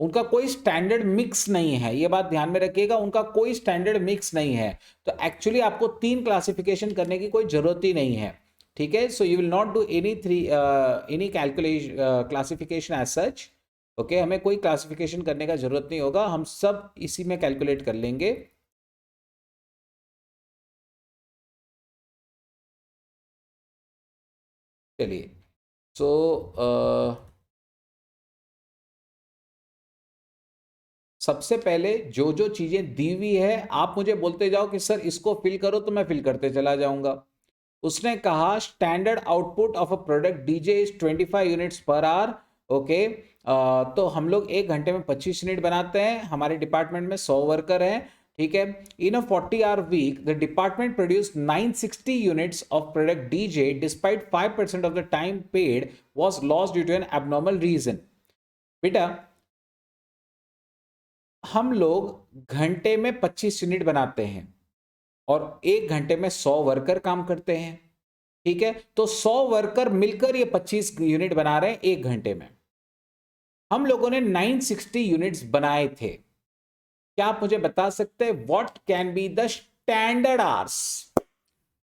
उनका कोई स्टैंडर्ड मिक्स नहीं है, ये बात ध्यान में रखिएगा, उनका कोई स्टैंडर्ड मिक्स नहीं है। तो एक्चुअली आपको तीन क्लासिफिकेशन करने की कोई जरूरत ही नहीं है। ठीक है, so you will not do any calculation classification as such. Okay, हमें कोई क्लासिफिकेशन करने का जरूरत नहीं होगा, हम सब इसी में कैलकुलेट कर लेंगे। चलिए, सो सबसे पहले जो जो चीजें दी हुई है आप मुझे बोलते जाओ कि सर इसको फिल करो, तो मैं फिल करते चला जाऊंगा। उसने कहा standard output of a product DJ is 25 units per hour. Okay, तो हम लोग एक घंटे में 25 यूनिट बनाते हैं, हमारे डिपार्टमेंट में 100 वर्कर हैं। ठीक है, in a 40-hour week the department produce 960 units of product D डिस्पाइट 5% of the time paid was lost due to an abnormal reason. बेटा, हम लोग घंटे में 25 यूनिट बनाते हैं और एक घंटे में 100 वर्कर काम करते हैं। ठीक है, तो 100 वर्कर मिलकर ये 25 यूनिट बना रहे हैं एक घंटे में। हम लोगों ने 960 यूनिट्स बनाए थे। क्या आप मुझे बता सकते हैं what can be the standard hours?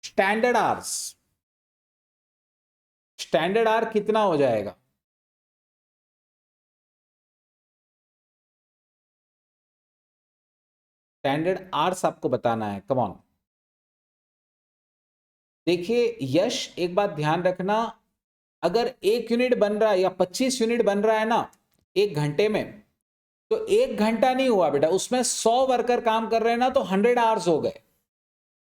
Standard hours, standard our कितना हो जाएगा? स्टैंडर्ड आवर्स आपको बताना है, कम ऑन। देखिए यश, एक बात ध्यान रखना, अगर एक यूनिट बन रहा है या 25 यूनिट बन रहा है ना एक घंटे में, तो एक घंटा नहीं हुआ बेटा, उसमें 100 वर्कर काम कर रहे हैं ना, तो 100 आवर्स हो गए।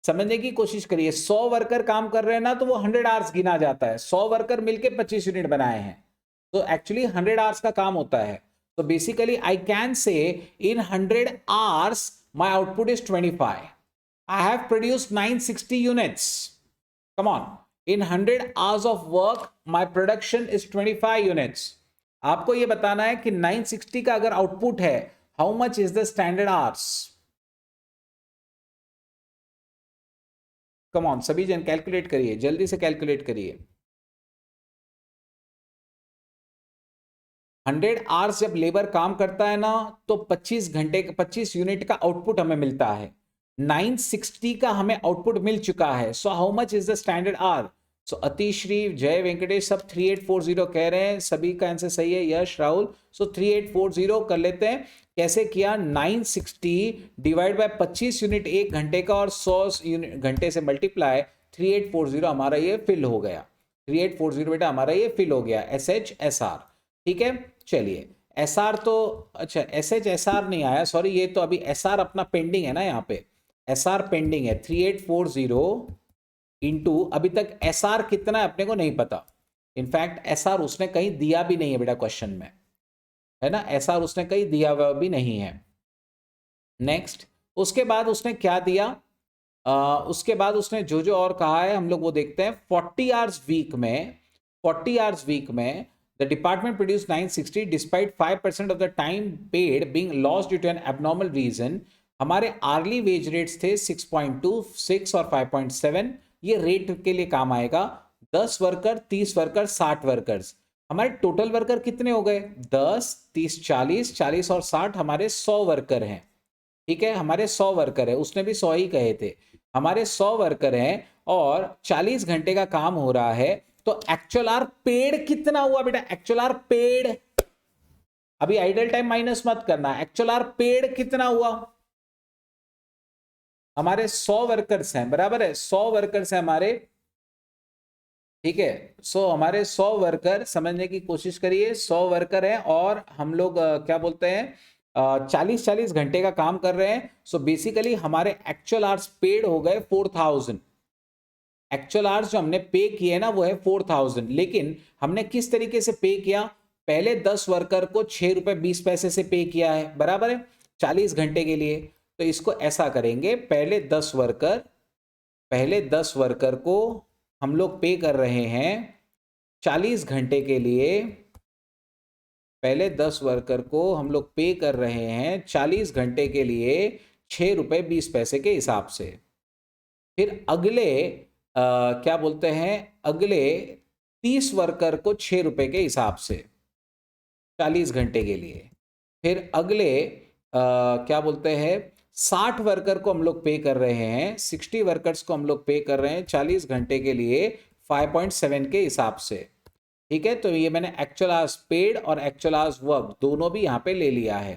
समझने की कोशिश करिए, 100 वर्कर काम कर रहे हैं ना, तो वो 100 आवर्स गिना जाता है। 100 वर्कर मिलके 25 यूनिट बनाए हैं, तो एक्चुअली 100 आवर्स का काम होता है। तो basically I can say in 100 hours my output is 25। I have produced 960 units. Come on, in 100 hours of work my production is 25 units. आपको ये बताना है कि 960 का अगर आउटपुट है, how much is the standard hours? Come on, सभी जन कैलकुलेट करिए, जल्दी से कैलकुलेट करिए। 100 आवर्स जब लेबर काम करता है ना, तो 25 घंटे 25 यूनिट का आउटपुट हमें मिलता है। 960 का हमें आउटपुट मिल चुका है। So how much is the standard hour? So Atishri, Jai Venkatesh सब 3840 कह रहे हैं, सभी का आंसर सही है। यश, राहुल, सो 3840 कर लेते हैं। कैसे किया? 960 डिवाइड बाय 25 यूनिट एक घंटे का और 100 घंटे से मल्टीप्लाई, 3840 हमारा ये फिल हो गया। 3840 बेटा हमारा ये फिल हो गया, एस एच एस आर। ठीक है, चलिए एस आर तो, अच्छा एस एच एस आर नहीं आया, सॉरी, ये तो अभी एस आर अपना पेंडिंग है ना, यहाँ पे एस आर पेंडिंग है। 3840 इंटू, अभी तक एस आर कितना है अपने को नहीं पता। इनफैक्ट एस आर उसने कहीं दिया भी नहीं है बेटा क्वेश्चन में, है ना, एस आर उसने कहीं दिया हुआ भी नहीं है। नेक्स्ट, उसके बाद उसने क्या दिया? उसके बाद उसने जो जो और कहा है हम लोग वो देखते हैं। 40 आवर्स वीक में, 40 आवर्स वीक में the department produced 960 despite 5% of the time paid being lost due to an abnormal reason। हमारे आर्ली वेज रेट्स थे 6.2, 6 और 5.7। ये रेट के लिए काम आएगा। 10 वर्कर, 30 वर्कर, 60 वर्कर्स। हमारे टोटल वर्कर कितने हो गए? 10, 30, 40, 40 और 60 हमारे 100 वर्कर हैं। ठीक है, हमारे 100 वर्कर है, उसने भी 100 ही कहे थे। हमारे 100 वर्कर हैं और 40 घंटे का काम हो रहा है, तो एक्चुअल आर पेड कितना हुआ बेटा? एक्चुअल आर पेड, अभी आइडल टाइम माइनस मत करना, एक्चुअल आर पेड कितना हुआ? हमारे 100 वर्कर्स हैं, बराबर है, 100 वर्कर्स हैं हमारे, ठीक है। हमारे 100 वर्कर, समझने की कोशिश करिए, 100 वर्कर हैं और हम लोग क्या बोलते हैं 40-40 घंटे का काम कर रहे हैं। सो बेसिकली हमारे एक्चुअल आवर्स पेड हो गए 4000। एक्चुअल आवर्स जो हमने पे किए ना वो है 4000, लेकिन हमने किस तरीके से पे किया, पहले 10 वर्कर को 6 रुपए 20 पैसे से पे किया है, बराबर है, 40 घंटे के लिए। तो इसको ऐसा करेंगे, पहले 10 वर्कर को हम लोग पे कर रहे हैं 40 घंटे के लिए, पहले 10 वर्कर को हम लोग पे कर रहे हैं 40 घंटे के लिए 6 रुपए 20 पैसे के हिसाब से। फिर अगले क्या बोलते हैं, अगले 30 वर्कर को 6 रुपए के हिसाब से 40 घंटे के लिए। फिर अगले क्या बोलते हैं 60 वर्कर को हम लोग पे कर रहे हैं, 60 वर्कर्स को हम लोग पे कर रहे हैं 40 घंटे के लिए 5.7 के हिसाब से, ठीक है। तो ये मैंने एक्चुअल आवर्स पेड और एक्चुअल आवर्स वर्क दोनों भी यहाँ पे ले लिया है,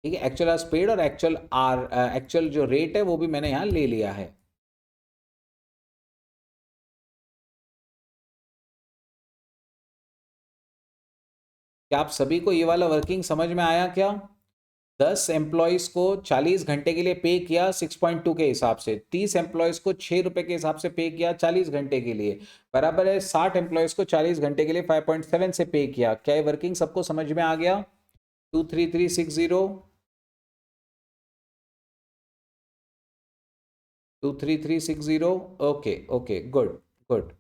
ठीक है। एक्चुअल आवर्स पेड और एक्चुअल जो रेट है वो भी मैंने यहाँ ले लिया है। क्या आप सभी को ये वाला वर्किंग समझ में आया क्या? 10 एम्प्लॉयज को 40 घंटे के लिए पे किया 6.2 के हिसाब से, 30 एम्प्लॉयज को 6 रुपए के हिसाब से पे किया 40 घंटे के लिए, बराबर है 60 एम्प्लॉयज को 40 घंटे के लिए 5.7 से पे किया। क्या ये वर्किंग सबको समझ में आ गया? 23360 23360, ओके ओके, गुड गुड।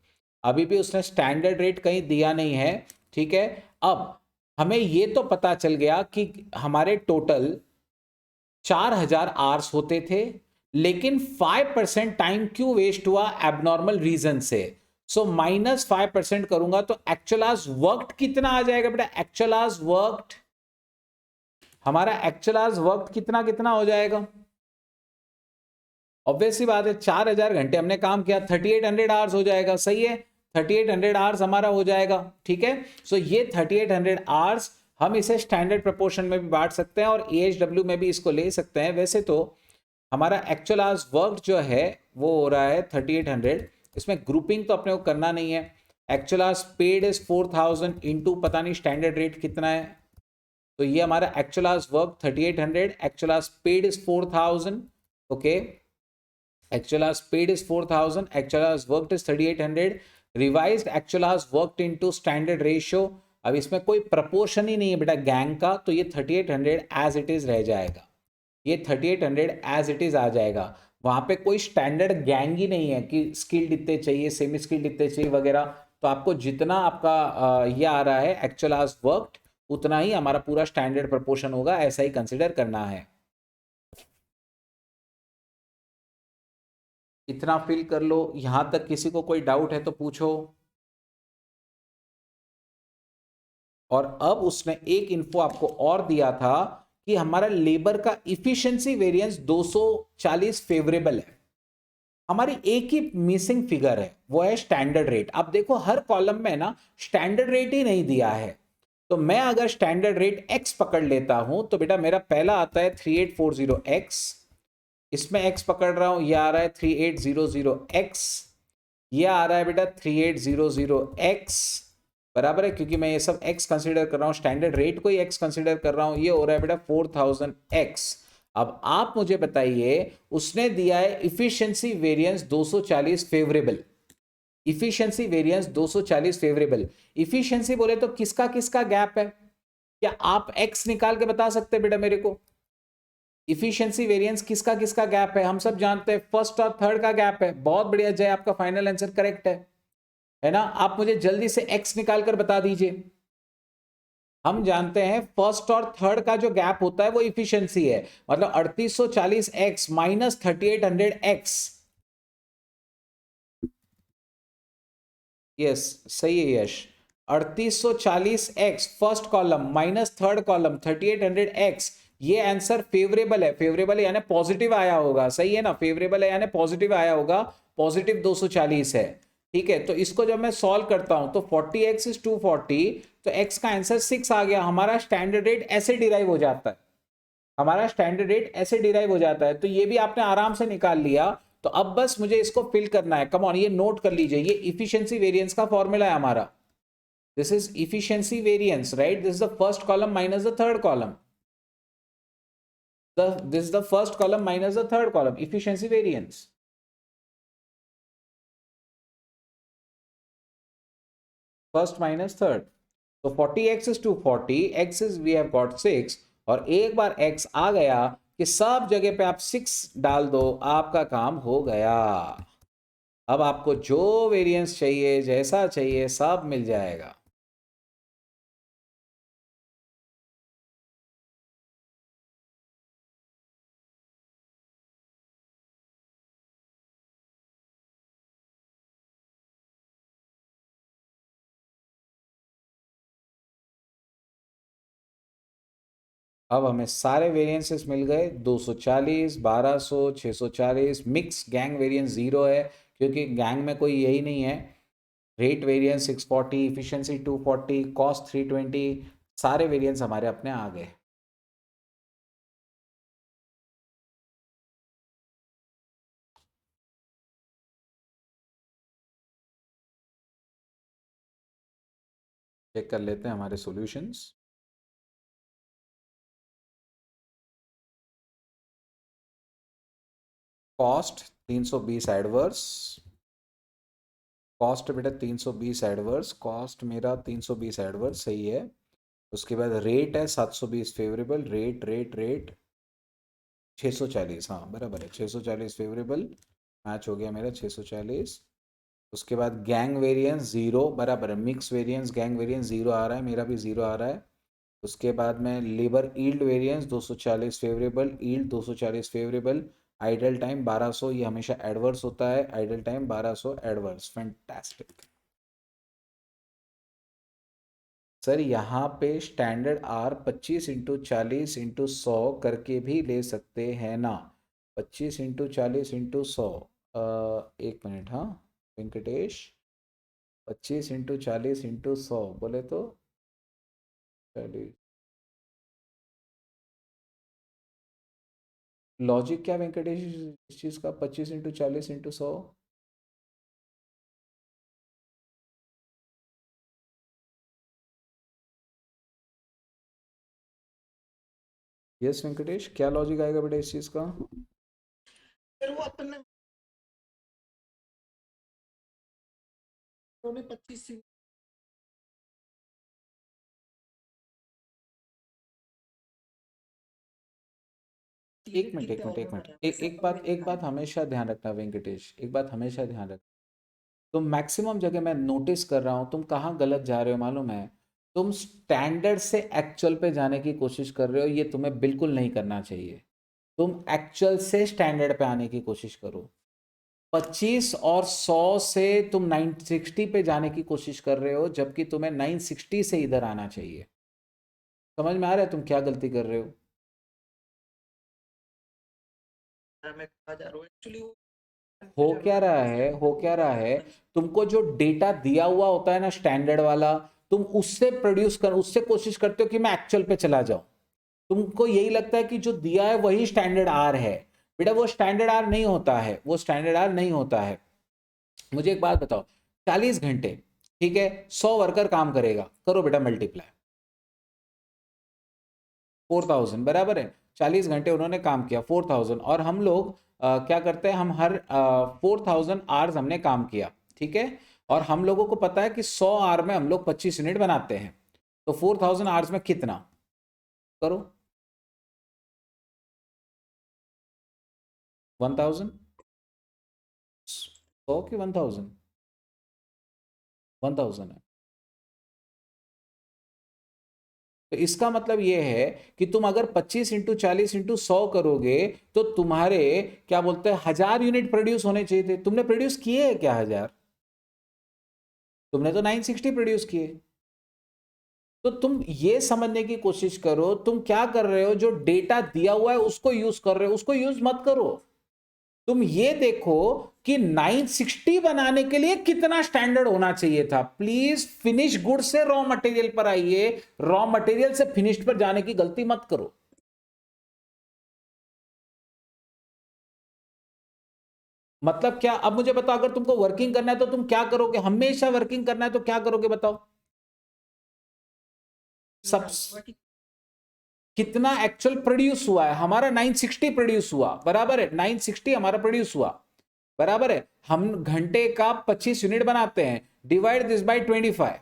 अभी भी उसने स्टैंडर्ड रेट कहीं दिया नहीं है, ठीक है। अब हमें ये तो पता चल गया कि हमारे टोटल 4000 आवर्स होते थे, लेकिन 5% टाइम क्यों वेस्ट हुआ एबनॉर्मल रीजन से। सो -5% करूंगा तो एक्चुअल आवर्स वर्कड कितना आ जाएगा बेटा? एक्चुअल आवर्स वर्कड, हमारा एक्चुअल आवर्स वर्कड कितना कितना हो जाएगा? ऑब्वियसली बात है, 4000 घंटे हमने काम किया, 3800 आवर्स हो जाएगा, सही है, 3800 आवर्स हमारा हो जाएगा, ठीक है। सो ये 3800 आवर्स हम इसे स्टैंडर्ड प्रपोर्शन में भी बांट सकते हैं और AHW में भी इसको ले सकते हैं। वैसे तो हमारा एक्चुअल आवर्स वर्क जो है वो हो रहा है 3800, इसमें ग्रुपिंग तो अपने को करना नहीं है। Actual hours paid is 4000 into पता नहीं स्टैंडर्ड रेट कितना है, तो ये हमारा actual hours work 3800, actual hours paid is 4000, okay. Actual hours paid is 4000, actual hours worked is 3800, revised actual hours worked into standard ratio। अब इसमें कोई प्रपोर्शन ही नहीं है बेटा गैंग का, तो ये 3800 एज इट इज रह जाएगा, ये 3800 एज इट इज आ जाएगा। वहां पे कोई स्टैंडर्ड गैंग ही नहीं है कि स्किल्ड इतने चाहिए, सेमी स्किल्ड इतने चाहिए वगैरह। तो आपको जितना आपका ये आ रहा है एक्चुअल आवर्स वर्कड, उतना ही हमारा पूरा स्टैंडर्ड प्रपोर्शन होगा, ऐसा ही कंसिडर करना है। इतना फिल कर लो, यहां तक किसी को कोई डाउट है तो पूछो। और अब उसने एक इन्फो आपको और दिया था कि हमारा लेबर का इफिशिएंसी वेरिएंस 240 फेवरेबल है। हमारी एक ही मिसिंग फिगर है, वो है स्टैंडर्ड रेट। अब देखो हर कॉलम में ना स्टैंडर्ड रेट ही नहीं दिया है, तो मैं अगर स्टैंडर्ड रेट x पकड़ लेता हूं तो बेटा मेरा पहला आता है 3840x, इसमें x पकड़ रहा हूं, ये आ रहा है 3800x, ये आ रहा है बेटा 3800x, बराबर है, क्योंकि मैं ये सब x कंसीडर कर रहा हूं, स्टैंडर्ड रेट को ही x कंसीडर कर रहा हूं। ये हो रहा है बेटा 4000x। अब आप मुझे बताइए, उसने दिया है efficiency variance 240 favourable, efficiency variance 240 favourable. Efficiency बोले तो किसका किसका गैप है? क्या आप x निकाल के बता सकते हैं बेटा मेरे को? इफिशिएंसी वेरिएंस किसका किसका गैप है? हम सब जानते हैं फर्स्ट और थर्ड का गैप है। बहुत बढ़िया जय, आपका फाइनल आंसर करेक्ट है ना? आप मुझे जल्दी से x निकाल कर बता दीजिए। हम जानते हैं फर्स्ट और थर्ड का जो गैप होता है वो इफिशिएंसी है, मतलब 3840x माइनस 3800x। यस सही है यश, 3840x first column minus third column 3800x, ये आंसर फेवरेबल है। फेवरेबल है यानी पॉजिटिव आया होगा, सही है ना? फेवरेबल है यानी पॉजिटिव आया होगा, पॉजिटिव 240 है, ठीक है। तो इसको जब मैं सॉल्व करता हूं तो 40x इज 240, तो x का आंसर 6 आ गया। हमारा स्टैंडर्ड रेट ऐसे डिराइव हो जाता है, हमारा स्टैंडर्ड रेट ऐसे डिराइव हो जाता है। तो ये भी आपने आराम से निकाल लिया। तो अब बस मुझे इसको फिल करना है। कम ऑन, ये नोट कर लीजिए, ये इफिशिएंसी वेरिएंस का फॉर्मूला है हमारा। This is efficiency variance, right? This is the first column minus the third column. This is the first column minus the third column, efficiency variance. First minus third. So 40x is 240, x is we have got 6, और एक बार x आ गया कि सब जगह पे आप 6 डाल दो, आपका काम हो गया। अब आपको जो वेरिएंस चाहिए, जैसा चाहिए, सब मिल जाएगा। अब हमें सारे वेरिएंसेस मिल गए, 240, 1200, 640। मिक्स गैंग वेरिएंस 0 है क्योंकि गैंग में कोई यही नहीं है। रेट वेरिएंस 640, इफिशिएंसी 240, कॉस्ट 320, सारे वेरिएंस हमारे अपने आ गए। चेक कर लेते हैं हमारे सॉल्यूशंस। कॉस्ट 320 एडवर्स, कॉस्ट बेटा 320 एडवर्स, कॉस्ट मेरा 320 एडवर्स सही है। उसके बाद रेट है 720 फेवरेबल, रेट रेट रेट 640, हाँ बराबर है, 640 फेवरेबल मैच हो गया मेरा 640। उसके बाद गैंग वेरिएंस 0 बराबर है, मिक्स वेरिएंस गैंग वेरिएंस 0 आ रहा है, मेरा भी 0 आ रहा है। उसके बाद में labour yield variance 240 favourable, yield 240 favourable, idle time 1200, ये हमेशा एडवर्स होता है, idle time 1200 adverse, fantastic. Sir यहाँ पे स्टैंडर्ड आर 25 इंटू 40 इंटू 100 करके भी ले सकते हैं ना? 25 इंटू 40 इंटू 100, एक मिनट, हाँ वेंकटेश, 25 इंटू 40 इंटू 100 बोले तो 40। लॉजिक क्या वेंकटेश इस चीज़ का? 25 इंटू 40 इंटू 100? यस वेंकटेश, क्या लॉजिक आएगा बेटा इस चीज़ का? फिर वो अपने उन्होंने 25 एक मिनट एक मिनट एक मिनट, एक बात हमेशा ध्यान रखना वेंकटेश, एक बात हमेशा ध्यान रखना। तुम मैक्सिमम जगह मैं नोटिस कर रहा हूँ, तुम कहाँ गलत जा रहे हो मालूम है? तुम स्टैंडर्ड से एक्चुअल पे जाने की कोशिश कर रहे हो, ये तुम्हें बिल्कुल नहीं करना चाहिए। तुम एक्चुअल से स्टैंडर्ड पे आने की कोशिश करो। 25 और 100 से तुम 960 पे जाने की कोशिश कर रहे हो, जबकि तुम्हें 960 से इधर आना चाहिए। समझ में आ रहा है तुम क्या गलती कर रहे हो? मैं कहा जा रहा हूँ एक्चुअली वो हो क्या रहा है, हो क्या रहा है? तुमको जो डेटा दिया हुआ होता है ना स्टैंडर्ड वाला, तुम उससे प्रोड्यूस कर, उससे कोशिश करते हो कि मैं एक्चुअल पे चला जाऊं। तुमको यही लगता है कि जो दिया है वही स्टैंडर्ड आर है। बेटा वो स्टैंडर्ड आर नहीं होता है, वो स्टैंडर्ड आर नहीं होता है। मुझे एक बात बताओ, 40 घंटे, ठीक है, 100 वर्कर काम करेगा, करो बेटा मल्टीप्लाई, 4000 बराबर है। 40 घंटे उन्होंने काम किया, 4000, और हम लोग क्या करते हैं, हम हर 4000 आवर्स हमने काम किया, ठीक है, और हम लोगों को पता है कि 100 आवर में हम लोग 25 यूनिट बनाते हैं, तो 4000 आवर्स में कितना? करो, 1000, 100 की 1000, 1000 है। तो इसका मतलब ये है कि तुम अगर 25 इंटू 40 इंटू 100 करोगे तो तुम्हारे क्या बोलते हैं 1000 यूनिट प्रोड्यूस होने चाहिए थे। तुमने प्रोड्यूस किए हैं क्या 1000? तुमने तो 960 प्रोड्यूस किए। तो तुम ये समझने की कोशिश करो, तुम क्या कर रहे हो, जो डेटा दिया हुआ है उसको यूज कर रहे हो, उसको यूज मत करो। तुम ये देखो कि 960 बनाने के लिए कितना स्टैंडर्ड होना चाहिए था। प्लीज फिनिश गुड से रॉ मटेरियल पर आइए, रॉ मटेरियल से फिनिश्ड पर जाने की गलती मत करो। मतलब क्या? अब मुझे बताओ, अगर तुमको वर्किंग करना है तो तुम क्या करोगे? हमेशा वर्किंग करना है तो क्या करोगे बताओ? सब कितना एक्चुअल प्रोड्यूस हुआ है? हमारा 960 प्रोड्यूस हुआ, बराबर है, 960 हमारा प्रोड्यूस हुआ, बराबर है। हम घंटे का 25 यूनिट बनाते हैं, डिवाइड दिस बाय 25,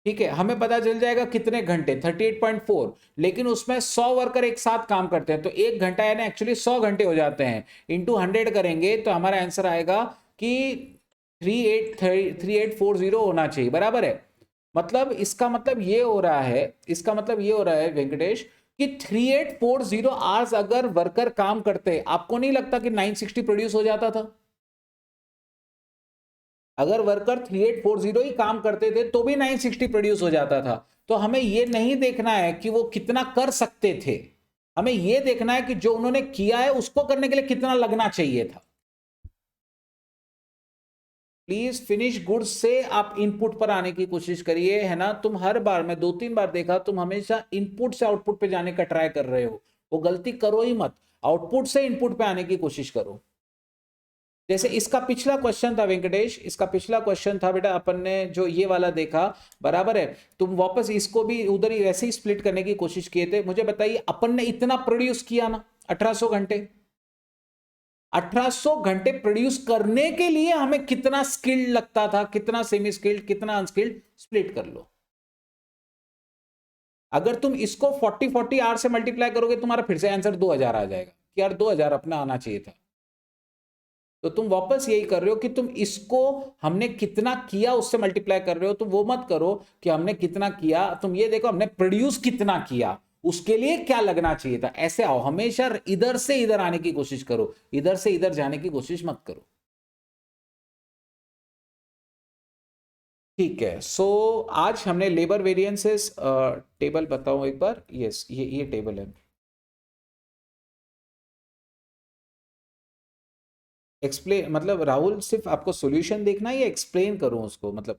ठीक है, हमें पता चल जाएगा कितने घंटे, 38.4। लेकिन उसमें 100 वर्कर एक साथ काम करते हैं, तो एक घंटा यानी एक्चुअली 100 घंटे हो जाते हैं। इंटू 100 करेंगे तो हमारा आंसर आएगा कि 3840 होना चाहिए, बराबर है। मतलब इसका मतलब ये हो रहा है, इसका मतलब ये हो रहा है वेंकटेश कि 3840 आवर्स अगर वर्कर काम करते, आपको नहीं लगता कि 960 प्रोड्यूस हो जाता था? अगर वर्कर 3840 ही काम करते थे तो भी 960 प्रोड्यूस हो जाता था। तो हमें यह नहीं देखना है कि वो कितना कर सकते थे, हमें यह देखना है कि जो उन्होंने किया है उसको करने के लिए कितना लगना चाहिए था। प्लीज फिनिश गुड से आप इनपुट पर आने की कोशिश करिए, है ना। तुम हर बार, मैं 2-3 बार देखा, तुम हमेशा इनपुट से आउटपुट पे जाने का ट्राई कर रहे हो, वो गलती करो ही मत, आउटपुट से इनपुट पे आने की कोशिश करो। जैसे इसका पिछला क्वेश्चन था वेंकटेश, इसका पिछला क्वेश्चन था बेटा, अपन ने जो ये वाला देखा, बराबर है, तुम वापस इसको भी उधर ही वैसे ही स्प्लिट करने की कोशिश किए थे। मुझे बताइए, अपन ने इतना प्रोड्यूस किया ना, 1800 घंटे, 1800 घंटे प्रोड्यूस करने के लिए हमें कितना स्किल्ड लगता था, कितना सेमी स्किल्ड, कितना अनस्किल्ड, स्प्लिट कर लो। अगर तुम इसको 40 आवर से मल्टीप्लाई करोगे, तुम्हारा फिर से आंसर 2000 आ जाएगा कि यार 2000 अपना आना चाहिए था। तो तुम वापस यही कर रहे हो कि तुम इसको हमने कितना किया उससे मल्टीप्लाई कर रहे हो। तुम वो मत करो कि हमने कितना किया, तुम ये देखो हमने प्रोड्यूस कितना किया, उसके लिए क्या लगना चाहिए था। ऐसे आओ, हमेशा इधर से इधर आने की कोशिश करो, इधर से इधर जाने की कोशिश मत करो, ठीक है। सो आज हमने लेबर वेरिएंसेस टेबल, बताओ एक बार, यस ये टेबल है। एक्सप्लेन मतलब राहुल, सिर्फ आपको सॉल्यूशन देखना है या एक्सप्लेन करूं उसको, मतलब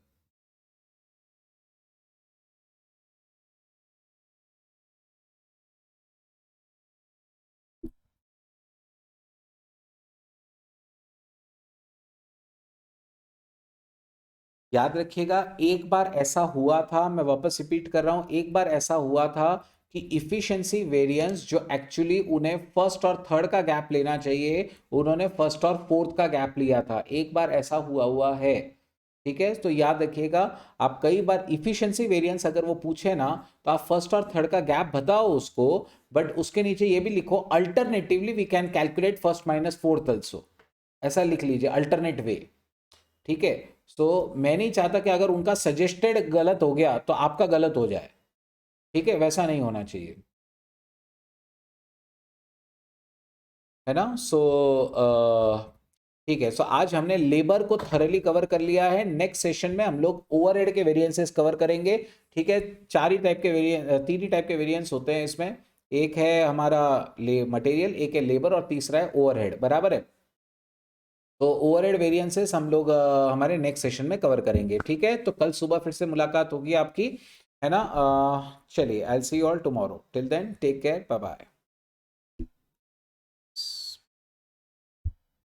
याद रखिएगा, एक बार ऐसा हुआ था, मैं वापस रिपीट कर रहा हूं, एक बार ऐसा हुआ था कि इफिशिएंसी वेरिएंस जो एक्चुअली उन्हें फर्स्ट और थर्ड का गैप लेना चाहिए, उन्होंने फर्स्ट और फोर्थ का गैप लिया था, एक बार ऐसा हुआ है, ठीक है। तो याद रखिएगा, आप कई बार इफिशिएंसी वेरिएंस अगर वो पूछे ना, तो आप फर्स्ट और थर्ड का गैप बताओ उसको, बट उसके नीचे ये भी लिखो alternatively we can calculate first minus fourth also, ऐसा लिख लीजिए, अल्टरनेट वे, ठीक है। तो मैं नहीं चाहता कि अगर उनका सजेस्टेड गलत हो गया तो आपका गलत हो जाए, ठीक है, वैसा नहीं होना चाहिए, है ना। सो ठीक है। सो आज हमने लेबर को थरली कवर कर लिया है। नेक्स्ट सेशन में हम लोग ओवरहेड के वेरिएंसेस कवर करेंगे, ठीक है। तीन ही टाइप के वेरिएंस होते हैं इसमें, एक है हमारा मटेरियल, एक है लेबर, और तीसरा है ओवरहेड, बराबर है। तो ओवरहेड वेरिएंसेस हम लोग हमारे नेक्स्ट सेशन में कवर करेंगे, ठीक है। तो कल सुबह फिर से मुलाकात होगी आपकी, है ना। चलिए, I will see you all tomorrow, till then take care, bye bye.